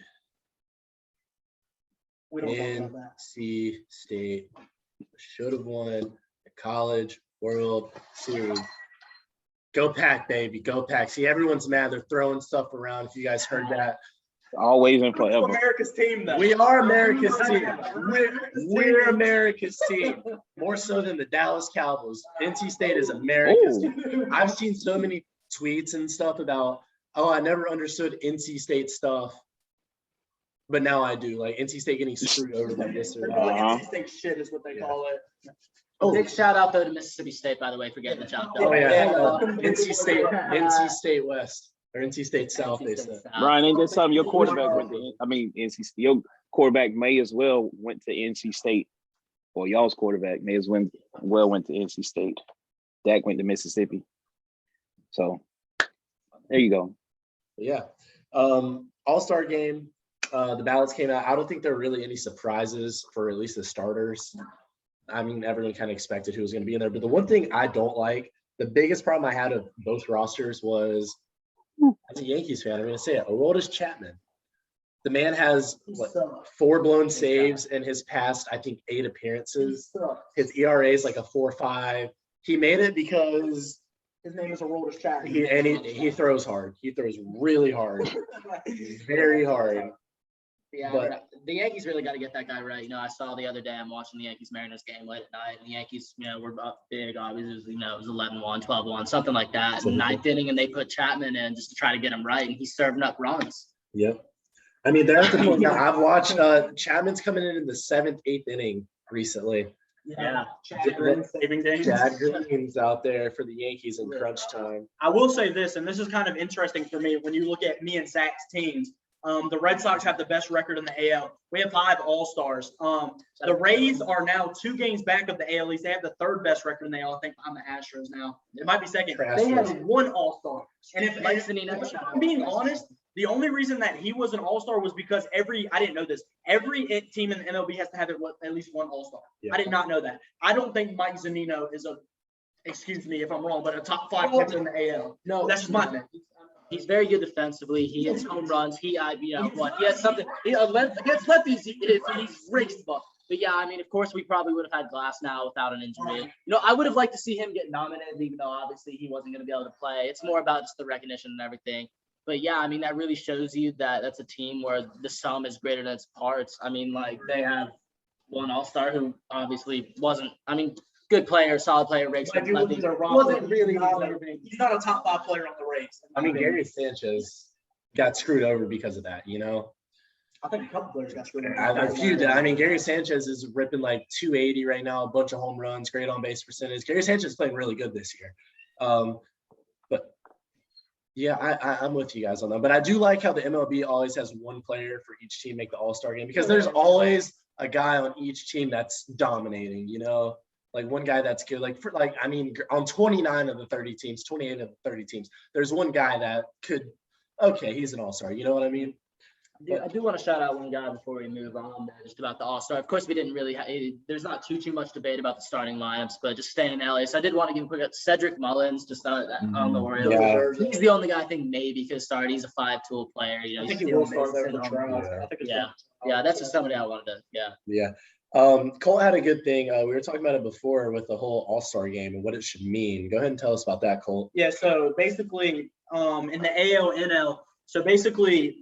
We don't talk about that. NC State should have won the College World Series. Go Pack, baby. Go Pack. See, everyone's mad. They're throwing stuff around. If you guys heard that. always and forever. America's team, though. We are America's team. We're America's team. More so than the Dallas Cowboys. NC State is America's team. I've seen so many tweets and stuff about, I never understood NC State stuff. But now I do. Like NC State getting screwed over by this or that. NC State shit is what they call it. Big shout out though to Mississippi State, by the way, for getting the job done. Oh yeah. NC State West or NC State South. They said. Brian, ain't that something your quarterback went to? Your quarterback may as well went to NC State, or y'all's quarterback may as well went to NC State. Dak went to Mississippi. So there you go. Yeah. All-Star game. The ballots came out. I don't think there were really any surprises for at least the starters. I mean, everyone kind of expected who was going to be in there. But the one thing I don't like, the biggest problem I had of both rosters was, as a Yankees fan, I'm going to say it, Aroldis Chapman. The man has 4 blown saves in his past, I think, 8 appearances. His ERA is like a 4.5. He made it because His name is Aroldis Chapman. he throws hard. He throws really hard, very hard. Yeah, But- the Yankees really got to get that guy right. I saw the other day, I'm watching the Yankees Mariners game late at night, and the Yankees, were up big. Obviously, it was 11-1, 12-1, something like that. Something like Ninth inning, and they put Chapman in just to try to get him right, and he's serving up runs. Yep. I mean, they're at the point now. I've watched Chapman's coming in the 7th, 8th inning recently. Yeah. Chad Green saving games. Chad Green's out there for the Yankees in crunch time. I will say this, and this is kind of interesting for me when you look at me and Zach's teams. The Red Sox have the best record in the AL. We have 5 All-Stars. The Rays are now 2 games back of the AL East. They have the 3rd best record in the AL. I think I'm the Astros now. It might be 2nd. They have 1 All-Star. And if I'm being honest, the only reason that he was an All-Star was because I didn't know this. Every team in the MLB has to have at least 1 All-Star. Yeah. I did not know that. I don't think Mike Zunino is excuse me if I'm wrong, but a top 5 pitcher in the AL. No, That's just my thing. He's very good defensively. He hits home runs. He has something. Against lefties, he's raced the ball. But yeah, I mean, of course, we probably would have had Glass now without an injury. I would have liked to see him get nominated, even though obviously he wasn't going to be able to play. It's more about just the recognition and everything. But yeah, I mean, that really shows you that that's a team where the sum is greater than its parts. I mean, like they have 1 All-Star who obviously wasn't. I mean, good player, solid player, Riggs. Like, Wasn't really. He's not a top 5 player on the Rays. I mean, Gary Sanchez got screwed over because of that, I think a couple players got screwed. A few did. I mean, Gary Sanchez is ripping like 280 right now, a bunch of home runs, great on base percentage. Gary Sanchez is playing really good this year. But yeah, I'm with you guys on that. But I do like how the MLB always has 1 player for each team make the All-Star game because there's always a guy on each team that's dominating, like one guy that's good. On 29 of the 30 teams, 28 of the 30 teams, there's one guy that he's an All-Star. You know what I mean? I do want to shout out one guy before we move on, just about the All-Star. Of course, we didn't really there's not too much debate about the starting lineups, but just staying in LA. So I did want to give a quick Cedric Mullins, just on the Orioles. Yeah. He's the only guy I think maybe could start. He's a 5-tool player. I think he's he will stealing start there bases for and all. trials. I think it's Yeah, that's just somebody I wanted to. Yeah. Cole had a good thing. We were talking about it before with the whole All-Star game and what it should mean. Go ahead and tell us about that, Cole. Yeah, so basically, in the AL, NL, so basically,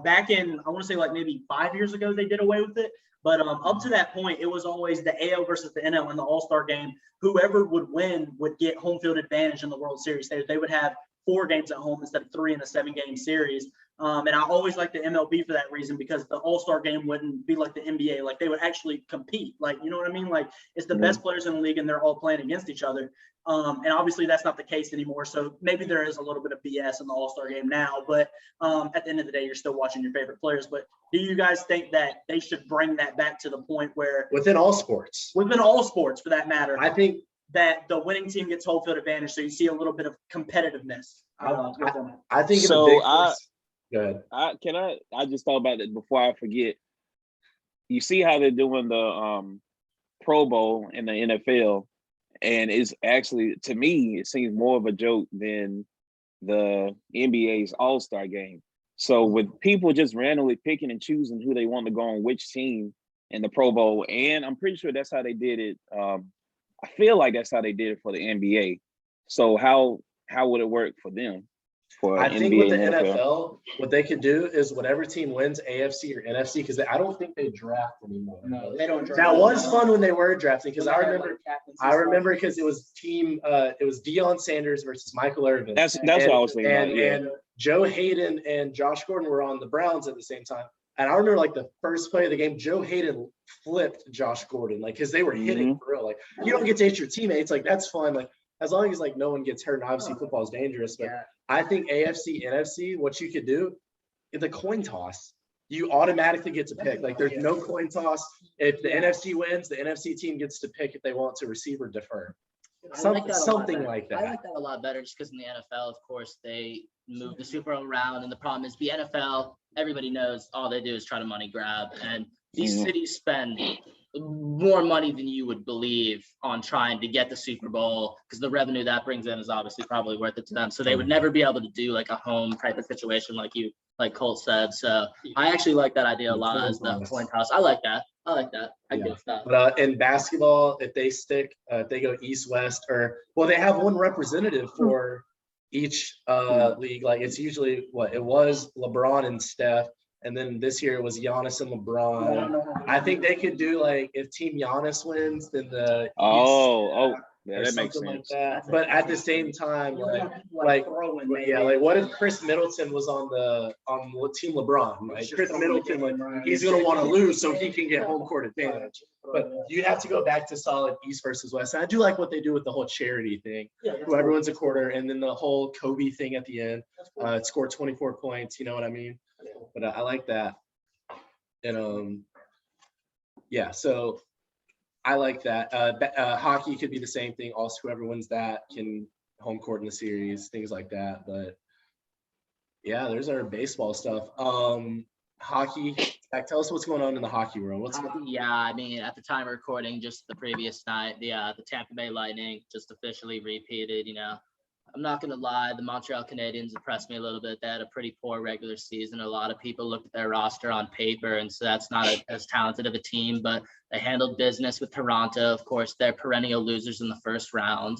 back in, I want to say like maybe 5 years ago, they did away with it. But up to that point, it was always the AL versus the NL in the All-Star game. Whoever would win would get home field advantage in the World Series. They would have 4 games at home instead of 3 in a 7-game series. And I always like the MLB for that reason because the All-Star game wouldn't be like the NBA. Like they would actually compete. Like, you know what I mean? Like it's the best players in the league and they're all playing against each other. And obviously that's not the case anymore. So maybe there is a little bit of BS in the All-Star game now, but at the end of the day, you're still watching your favorite players. But do you guys think that they should bring that back to the point where Within all sports, for that matter, I think that the winning team gets home field advantage, so you see a little bit of competitiveness. I think So go ahead. I just thought about it before I forget. You see how they're doing the Pro Bowl in the NFL, and it's actually, to me, it seems more of a joke than the NBA's All-Star game. So with people just randomly picking and choosing who they want to go on which team in the Pro Bowl, and I'm pretty sure that's how they did it. I feel like that's how they did it for the NBA. So how would it work for them? I think with the NFL, what they could do is whatever team wins AFC or NFC, because I don't think they draft anymore. No, they don't draft. That was fun when they were drafting because I remember because it was Deion Sanders versus Michael Irvin. That's what I was thinking about, yeah. And Joe Hayden and Josh Gordon were on the Browns at the same time. And I remember like the first play of the game, Joe Hayden flipped Josh Gordon, like because they were hitting for real. Like you don't get to hit your teammates, like that's fun. Like as long as like no one gets hurt, and obviously football is dangerous. But I think AFC, NFC, what you could do, the coin toss, you automatically get to pick. Like there's no coin toss. If the NFC wins, the NFC team gets to pick if they want to receive or defer. Something like that. I like that a lot better just because in the NFL, of course, they move the Super Bowl around. And the problem is the NFL, everybody knows all they do is try to money grab. And these cities spend more money than you would believe on trying to get the Super Bowl because the revenue that brings in is obviously probably worth it to them. So they would never be able to do like a home type of situation like Colt said. So I actually like that idea a lot as the coin toss. I like that. I get stuff. But in basketball, if they go East-West they have one representative for each league. Like it's usually it was LeBron and Steph, And then this year it was Giannis and LeBron. I think they could do like if Team Giannis wins, then the East Yeah, or that makes something sense. like that. But at the same time, like what if Chris Middleton was on Team LeBron? Like Chris Middleton, like he's gonna want to lose so he can get home court advantage. But you have to go back to solid East versus West. And I do like what they do with the whole charity thing. Whoever wins a quarter, and then the whole Kobe thing at the end. Score 24 points. You know what I mean? But I like that. And yeah, so I like that. Hockey could be the same thing. Also, whoever wins that can home court in the series, things like that. But yeah, there's our baseball stuff. Hockey. Zach, tell us what's going on in the hockey world. Yeah, I mean, at the time of recording, just the previous night, the Tampa Bay Lightning just officially repeated. I'm not going to lie, the Montreal Canadiens impressed me a little bit. They had a pretty poor regular season. A lot of people looked at their roster on paper, and so that's not as talented of a team, but they handled business with Toronto. Of course, they're perennial losers in the first round.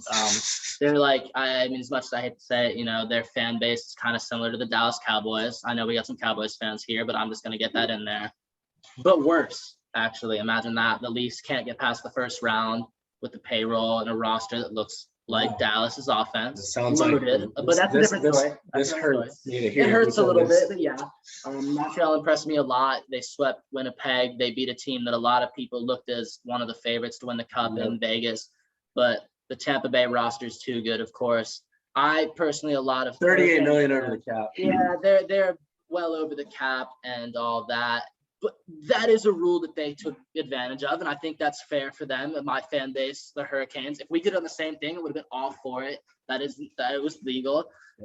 They're like, I mean, as much as I hate to say it, their fan base is kind of similar to the Dallas Cowboys. I know we got some Cowboys fans here, but I'm just going to get that in there. But worse, actually. Imagine that. The Leafs can't get past the first round with the payroll and a roster that looks like Dallas's offense. It sounds loaded, but that's a different story. This hurts me to hear. It hurts a little bit, but yeah. Montreal impressed me a lot. They swept Winnipeg. They beat a team that a lot of people looked as one of the favorites to win the Cup in Vegas. But the Tampa Bay roster is too good, of course. I personally, a lot of 38 million over the cap. Yeah, they're well over the cap and all that. But that is a rule that they took advantage of, and I think that's fair for them. My fan base, the Hurricanes, if we could have done the same thing, it would have been all for it. That it was legal.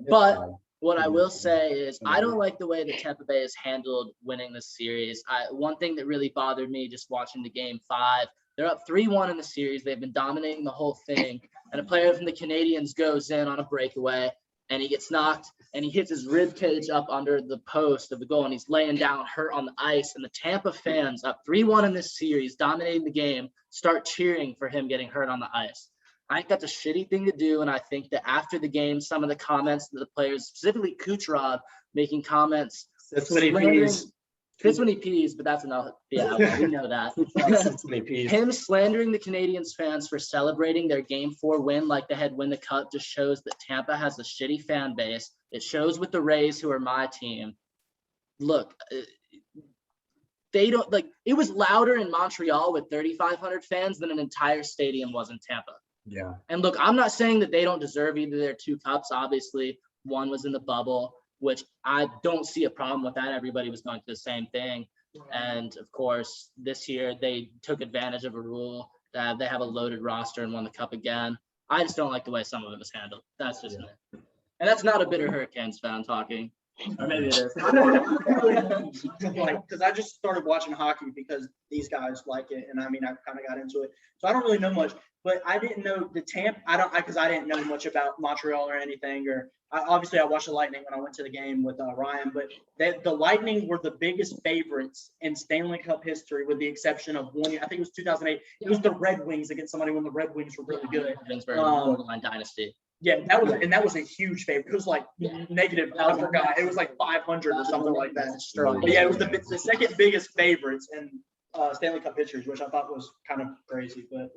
But what I will say is I don't like the way that Tampa Bay has handled winning this series. One thing that really bothered me just watching the game 5, they're up 3-1 in the series. They've been dominating the whole thing, and a player from the Canadiens goes in on a breakaway, and he gets knocked, and he hits his rib cage up under the post of the goal, and he's laying down hurt on the ice. And the Tampa fans, up 3-1 in this series, dominating the game, start cheering for him getting hurt on the ice. I think that's a shitty thing to do, and I think that after the game, some of the comments that the players, specifically Kucherov, making comments. That's what he pees. That's when he pees, but that's enough. Yeah, we know that. That's when he pees. Him slandering the Canadiens fans for celebrating their Game 4 win like they had win the Cup just shows that Tampa has a shitty fan base. It shows with the Rays, who are my team. Look, they don't like. It was louder in Montreal with 3,500 fans than an entire stadium was in Tampa. Yeah. And look, I'm not saying that they don't deserve either their 2 cups. Obviously, one was in the bubble, which I don't see a problem with that. Everybody was going through the same thing. And of course, this year they took advantage of a rule that they have a loaded roster and won the Cup again. I just don't like the way some of it was handled. That's just me. And that's not a bitter Hurricanes fan talking. Or maybe it is. Because I just started watching hockey because these guys like it, and I mean I kind of got into it, so I don't really know much. But I didn't know the Tampa. Because I didn't know much about Montreal or anything. Obviously I watched the Lightning when I went to the game with Ryan, but the Lightning were the biggest favorites in Stanley Cup history, with the exception of one year. I think it was 2008. It was the Red Wings against somebody when the Red Wings were really good. Borderline dynasty. Yeah, that was a huge favorite. It was like negative. I forgot. It was like 500 or something like that. But yeah, it was the second biggest favorites in Stanley Cup history, which I thought was kind of crazy. But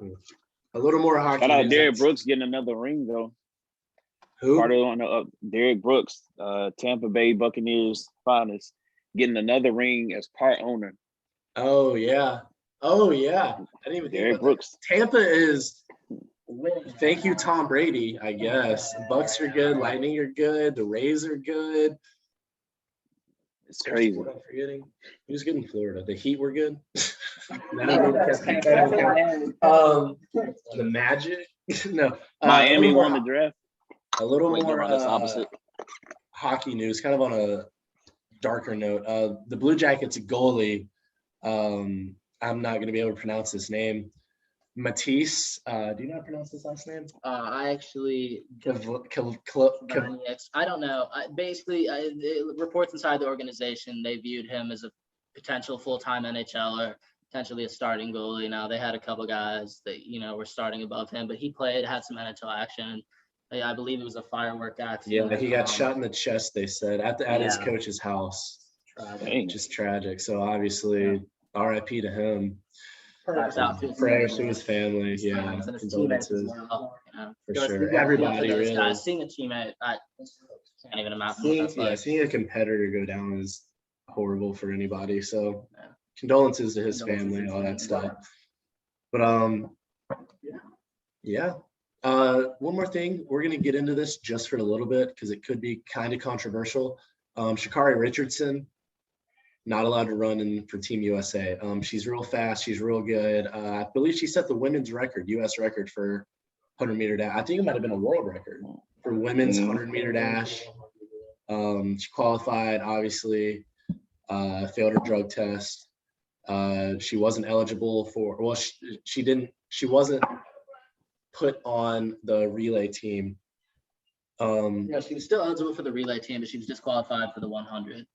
a little more hockey. Shout out Derek Brooks getting another ring though. Who? Part of Derek Brooks, Tampa Bay Buccaneers finest, getting another ring as part owner. Oh yeah. I didn't even think Derek about Brooks. that. Tampa is. Thank you, Tom Brady. I guess Bucks are good. Lightning are good. The Rays are good. It's crazy. What I'm forgetting. Who's good in Florida? The Heat were good. The Magic. No. Miami won the draft. A little Wait, no, more that's opposite. hockey news, kind of on a darker note. The Blue Jackets goalie. I'm not going to be able to pronounce his name. Matisse, do you know how to pronounce his last name? I actually, I I don't know. Reports inside the organization, they viewed him as a potential full-time NHLer, potentially a starting goalie. Now they had a couple guys that, were starting above him, but he had some NHL action. I believe it was a firework accident. Yeah, he got shot in the chest, they said, at his coach's house. Dang. just tragic. So obviously, RIP to him. Prayers out to his Prayers to family, his family. his Yeah, friends, and his teammates as condolences well. You know, for Goes- sure. goes out to Everybody those really. guys. Seeing a teammate, I can't even imagine what that's like. Seeing a competitor go down is horrible for anybody. So Yeah. condolences to his Condolences family, to all that his stuff. family. But yeah. One more thing, we're gonna get into this just for a little bit because it could be kind of controversial. Sha'Carri Richardson, not allowed to run in for Team USA. She's real fast, she's real good. I believe she set the women's record, US record for 100-meter dash. I think it might have been a world record for women's 100-meter dash. She qualified, obviously, failed her drug test. She wasn't eligible for, well, she wasn't put on the relay team. Yeah, she was still eligible for the relay team, but she was disqualified for the 100,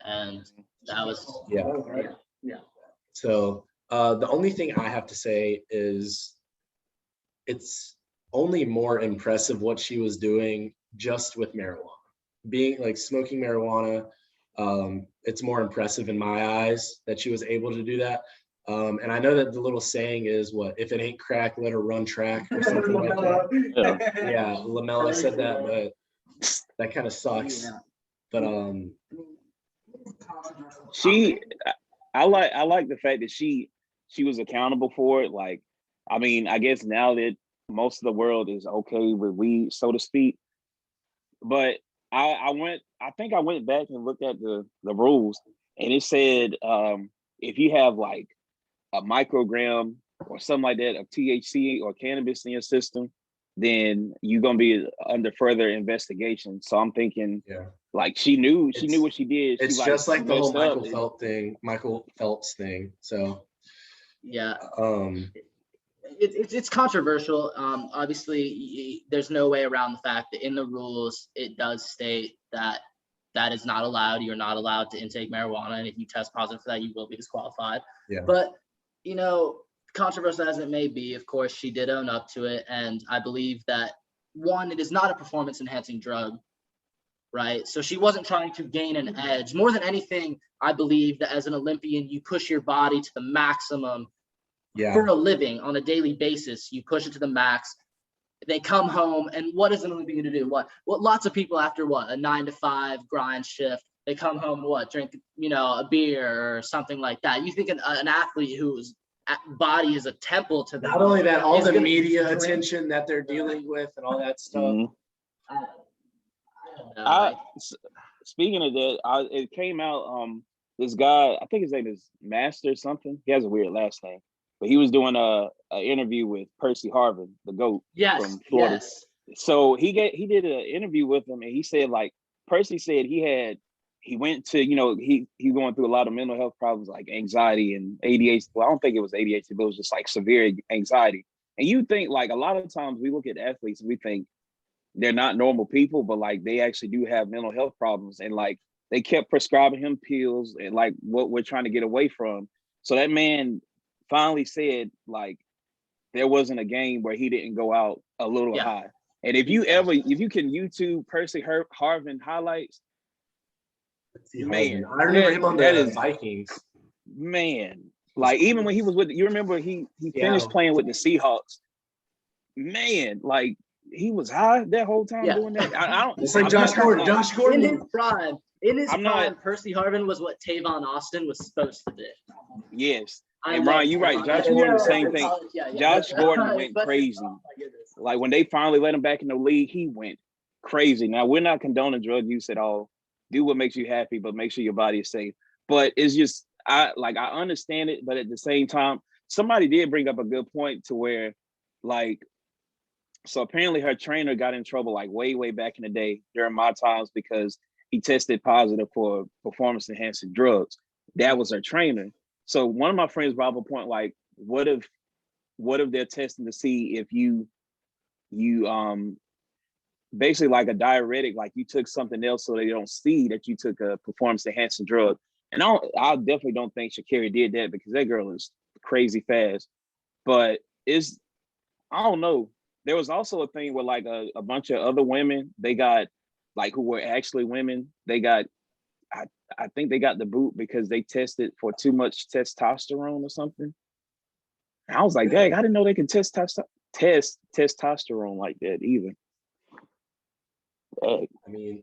and that was Yeah. So the only thing I have to say is it's only more impressive what she was doing just with marijuana. Being like smoking marijuana, it's more impressive in my eyes that she was able to do that. And I know that the little saying is what, if it ain't crack, let her run track or something like that. Yeah, Lamella said that, but that kind of sucks. Yeah. But I like the fact that she was accountable for it. Like, I mean, I guess now that most of the world is okay with weed, so to speak. But I think I went back and looked at the rules, and it said if you have like a microgram or something like that of THC or cannabis in your system, then you're gonna be under further investigation. So I'm thinking, yeah. like she knew what she did. It's she, just like the whole messed up. Michael Phelps thing. So yeah. um It's controversial. Obviously, there's no way around the fact that in the rules it does state that that is not allowed. You're not allowed to intake marijuana, and if you test positive for that, you will be disqualified. Yeah. But you know, controversial as it may be, of course, she did own up to it, and I believe that one, it is not a performance-enhancing drug, right? So she wasn't trying to gain an edge. More than anything, I believe that as an Olympian, you push your body to the maximum. yeah. For a living on a daily basis, you push it to the max. They come home, and what is an Olympian to do? What lots of people after a 9-to-5 grind shift, they come home and drink, a beer or something like that. You think an athlete whose body is a temple to them. Not only that, all is the gonna media drink. attention that they're dealing with and all that stuff. Mhm. I don't know, Speaking of that, it came out. This guy, I think his name is Master something. He has a weird last name, but he was doing a interview with Percy Harvin, the GOAT from Florida. Yes. So he did an interview with him, and he said, like, Percy said he went to, he going through a lot of mental health problems like anxiety and ADHD. Well, I don't think it was ADHD, but it was just like severe anxiety. And you think, like, a lot of times we look at athletes and we think they're not normal people, but like they actually do have mental health problems, and like they kept prescribing him pills and like what we're trying to get away from. So that man finally said, like, there wasn't a game where he didn't go out a little high. And if you can YouTube Percy Harvin highlights, man, I remember him on the Vikings. Man, like even when he was with, you remember he finished playing with the Seahawks. Man, like he was high that whole time doing that. I don't. It's like Josh Gordon. Josh Gordon. In his prime, Percy Harvin was what Tavon Austin was supposed to do. Yes. And Brian, you're right. Josh Gordon, the same thing. Josh Gordon went crazy. Like when they finally let him back in the league, he went crazy. Now we're not condoning drug use at all. Do what makes you happy, but make sure your body is safe. But it's just I understand it, but at the same time, somebody did bring up a good point to where, like, so apparently her trainer got in trouble like way back in the day during my times because he tested positive for performance enhancing drugs. That was her trainer. So one of my friends brought up a point like, what if they're testing to see if you basically like a diuretic, like you took something else so they don't see that you took a performance enhancing drug. And I definitely don't think Sha'Carri did that because that girl is crazy fast. But I don't know. There was also a thing where like a bunch of other women, they got like who were actually women, they got I think they got the boot because they tested for too much testosterone or something. And I was like, dang, I didn't know they could test testosterone like that either. Dang. I mean,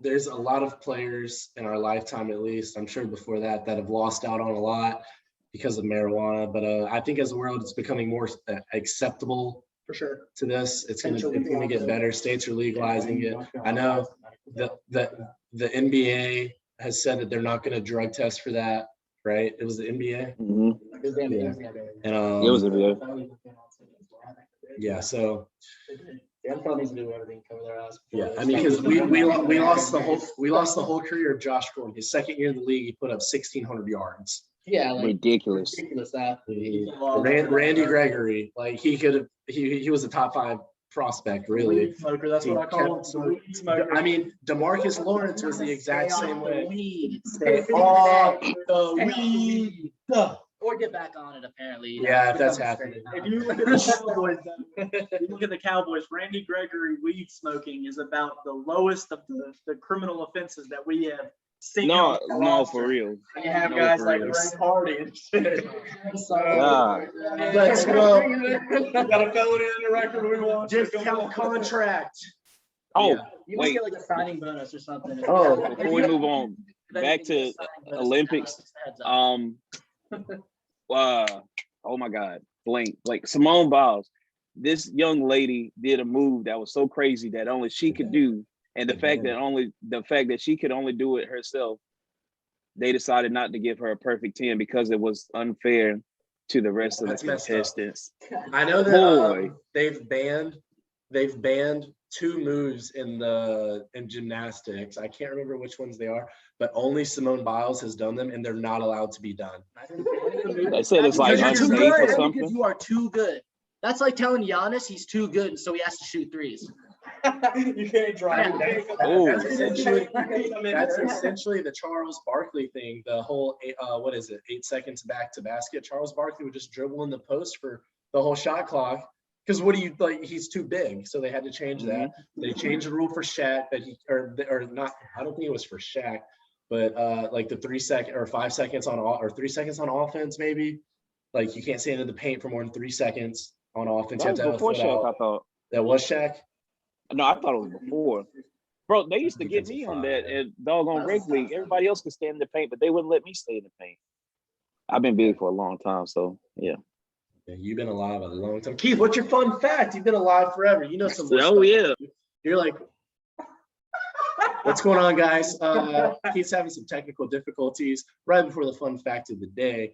there's a lot of players in our lifetime, at least, I'm sure before that have lost out on a lot because of marijuana. But I think as the world is becoming more acceptable For sure. to this, it's gonna get better. States are legalizing it. I know the NBA has said that they're not gonna drug test for that, right? It was the NBA. Mhm. And It was a video. yeah, so The NFL needs to do everything, cover their ass. yeah, I mean, because we lost the whole career of Josh Gordon. His second year in the league, he put up 1,600 yards. Yeah, like Ridiculous. ridiculous athlete. Randy Gregory, like he was a top 5 prospect, really. Weed smoker, that's what I call him. The weed smoker. I mean, DeMarcus Lawrence was the exact same way. Weed. Stay off the weed. Or get back on it, apparently. Yeah, if that's happening. If you look at the Cowboys, if you look at the Cowboys, Randy Gregory weed smoking is about the lowest of the criminal offenses that we have seen. No, on the no, roster. for real. You have No, guys for like real. Greg Hardy and shit. God. Let's go. Got a felony in the record we want. Discount contract. Oh, Yeah. You must wait. get like a signing bonus or something. Oh, Before we move on, back to Olympics. Oh my God, blank. Simone Biles. This young lady did a move that was so crazy that only she could do, and the fact that she could only do it herself, they decided not to give her a perfect 10 because it was unfair to the rest of the That's messed up. contestants. I know that Boy. they've banned 2 moves in gymnastics. I can't remember which ones they are, but only Simone Biles has done them, and they're not allowed to be done. They said it's like Because you're too unsafe or good, something. because you are too good. That's like telling Giannis he's too good, and so he has to shoot threes. You can't drive. Oh. That's essentially the Charles Barkley thing. The whole 8 seconds back to basket. Charles Barkley would just dribble in the post for the whole shot clock. Because what do you like? He's too big, so they had to change that. They changed the rule for Shaq that or not. I don't think it was for Shaq, but like the 3 second or 5 seconds or 3 seconds on offense, maybe. Like you can't stand in the paint for more than 3 seconds on offense. You have That to was have a before foot Shaq, out. I thought. That was Shaq. No, I thought it was before. Bro, they used to get me on that at doggone Rec League. Everybody else could stay in the paint, but they wouldn't let me stay in the paint. I've been big for a long time, so yeah. Yeah, you've been alive a long time. Keith, what's your fun fact? You've been alive forever. You know some more Oh stuff. yeah. You're like, what's going on, guys? Keith's having some technical difficulties right before the fun fact of the day.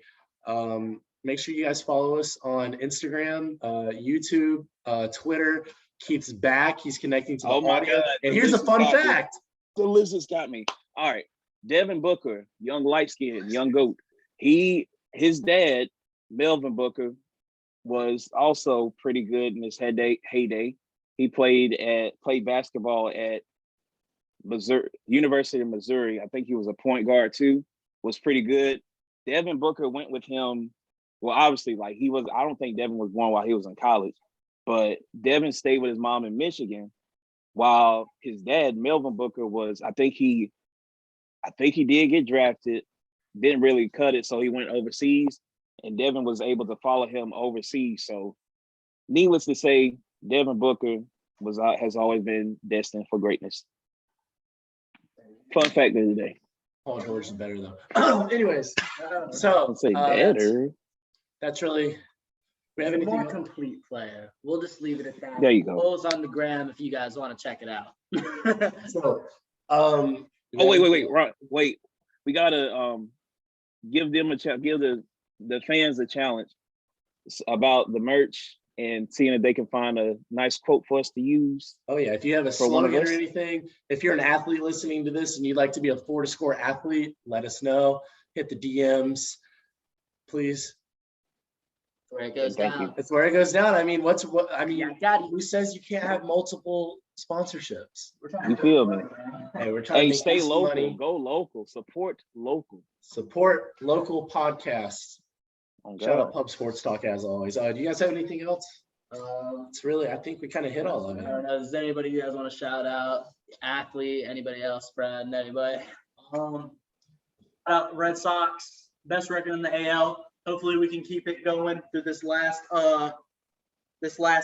Make sure you guys follow us on Instagram, YouTube, Twitter. Keith's back. He's connecting to the Oh my audio. God. And here's a fun Got me. fact. The list has got me. All right. Devin Booker, young light skinned, young goat. His dad, Melvin Booker, was also pretty good in his heyday. He played basketball at Missouri, University of Missouri. I think he was a point guard too, was pretty good. Devin Booker went with him. Well, obviously, like I don't think Devin was born while he was in college, but Devin stayed with his mom in Michigan while his dad, Melvin Booker, I think he did get drafted, didn't really cut it, so he went overseas, and Devin was able to follow him overseas. So needless to say, Devin Booker has always been destined for greatness. Fun fact of the day. Paul George is better though. Anyways, so I'd say better. that's really. We have He's a more anything? complete player. We'll just leave it at that. There you go. Polls on the gram if you guys want to check it out. So, Oh wait, right, wait. We gotta give them give the fans a challenge about the merch and seeing if they can find a nice quote for us to use. Oh yeah, if you have a For one of slogan or us? anything, if you're an athlete listening to this and you'd like to be a 4-to-score athlete, let us know. Hit the DMs, please. Where it goes Thank you. down. That's where it goes down. I mean, Yeah, got it. who says you can't have multiple sponsorships? You feel me? Hey, we're trying Hey, to make stay some local. money. Go local. Support local. Support local podcasts. Oh, Shout out God. Pub Sports Talk as always. Do you guys have anything else? It's really, I think we kind of hit all of I it. don't know. Does anybody you guys want to shout out? Athlete? Anybody else? Friend? Anybody? Red Sox, best record in the AL. Hopefully we can keep it going through this last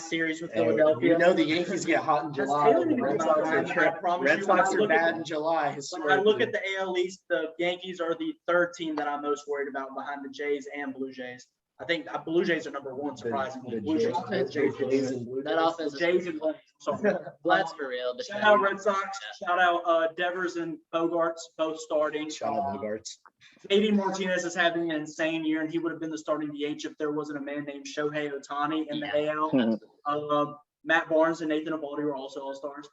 series with Philadelphia. You know the Yankees get hot in July. Taylor and the didn't Red get Sox hot, are man. tra- I promise Red you, when I Sox are look at bad the- in July. When I look at the AL East, the Yankees are the third team that I'm most worried about behind the Jays and Blue Jays. I think Blue Jays are number one, surprisingly. The Blue Jays. Jays and Blue That Jays. offense is Jays and Blue Jays. Sorry. That's for real. but Shout out Red Sox. Shout out Devers and Bogarts, both starting. Shout out Bogarts. JD Martinez is having an insane year, and he would have been the starting DH if there wasn't a man named Shohei Ohtani in the AL. Matt Barnes and Nathan Eovaldi were also all-stars.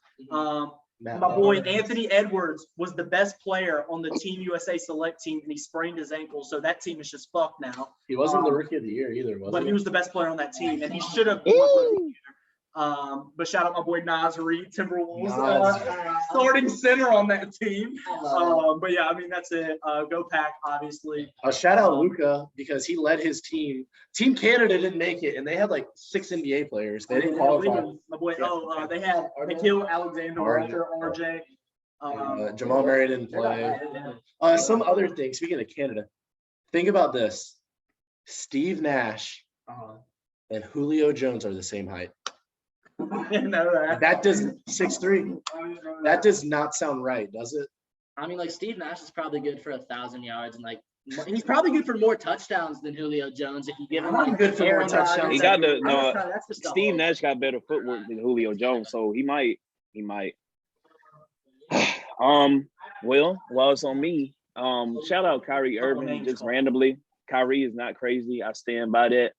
Matt My boy Barnes. Anthony Edwards was the best player on the Team USA select team, and he sprained his ankle, so that team is just fucked now. He wasn't the rookie of the year either, was But he? he was the best player on that team, and he should have. But shout out my boy Nas Reed, Timberwolves, starting center on that team. But yeah, I mean that's it. Go Pack, obviously. Shout out Luca because he led his team. Team Canada didn't make it, and they had like 6 NBA players. They didn't qualify. My boy. They had Nikhil Alexander, Walker, RJ. Jamal Murray didn't play. Some other things. Speaking of Canada, think about this: Steve Nash and Julio Jones are the same height. I didn't know that. That does 6'3". That does not sound right, does it? I mean, like Steve Nash is probably good for 1,000 yards, and like he's probably good for more touchdowns than Julio Jones if you give him like Good for more Aaron touchdowns. Rodgers. He got the I'm no. just trying- that's just the Steve whole- Nash got better footwork than Julio Jones, so he might. Well, while it's on me, shout out Kyrie Irving just randomly. Kyrie is not crazy. I stand by that.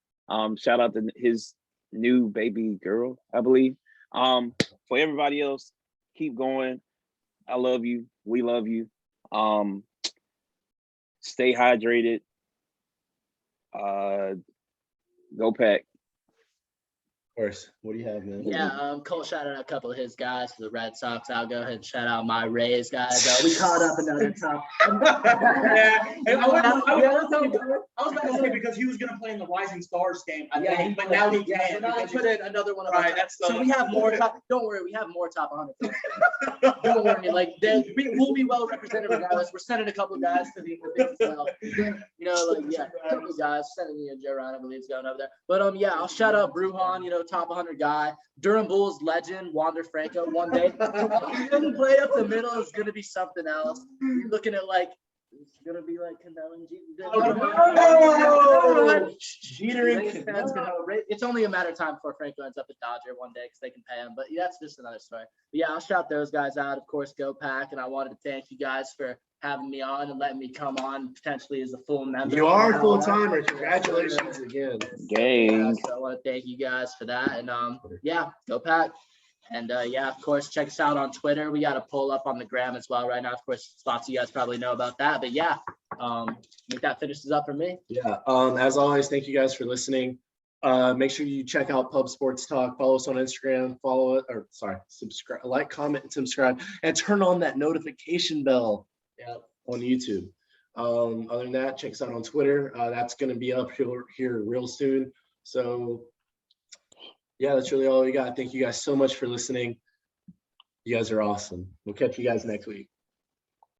Shout out to his new baby girl, I believe. For everybody else, keep going. I love you. We love you. Stay hydrated. Go Pack. Of course. What do you have, man? Yeah, Cole shouted out a couple of his guys for the Red Sox. I'll go ahead and shout out my Rays guys. We caught up another top. Yeah, and I was about to say because he was gonna play in the Rising Stars game, but now he can't. So now I put in another one of our Right, top- that's so we have more top. Don't worry, we have more top 100. Don't worry, like we'll be well represented regardless. We're sending a couple guys to the Olympics as well. You know, like a couple guys sending Joe Ryan, I believe, is going over there. But yeah, I'll shout out Bruhan, top 100 guy. Durham Bulls legend Wander Franco one day. He's gonna play up the middle is gonna be something else. You're looking at like it's gonna be like Cano and Jeter and Cano. It's only a matter of time before Franco ends up at Dodger one day because they can pay him. But that's just another story. But yeah, I'll shout those guys out. Of course, Go Pack. And I wanted to thank you guys for having me on and letting me come on potentially as a full member. You are a full timer. Congratulations again. Gang. So I want to thank you guys for that. And yeah, Go Pack. And yeah, of course, check us out on Twitter. We got a poll up on the gram as well right now. Of course, lots of you guys probably know about that. But yeah, I think that finishes up for me. Yeah. As always, thank you guys for listening. Make sure you check out Pub Sports Talk. Follow us on Instagram. Subscribe, like, comment, and subscribe, and turn on that notification bell. Yep. On YouTube. Other than that, check us out on Twitter. That's going to be up here real soon. So yeah, that's really all we got. Thank you guys so much for listening. You guys are awesome. We'll catch you guys next week.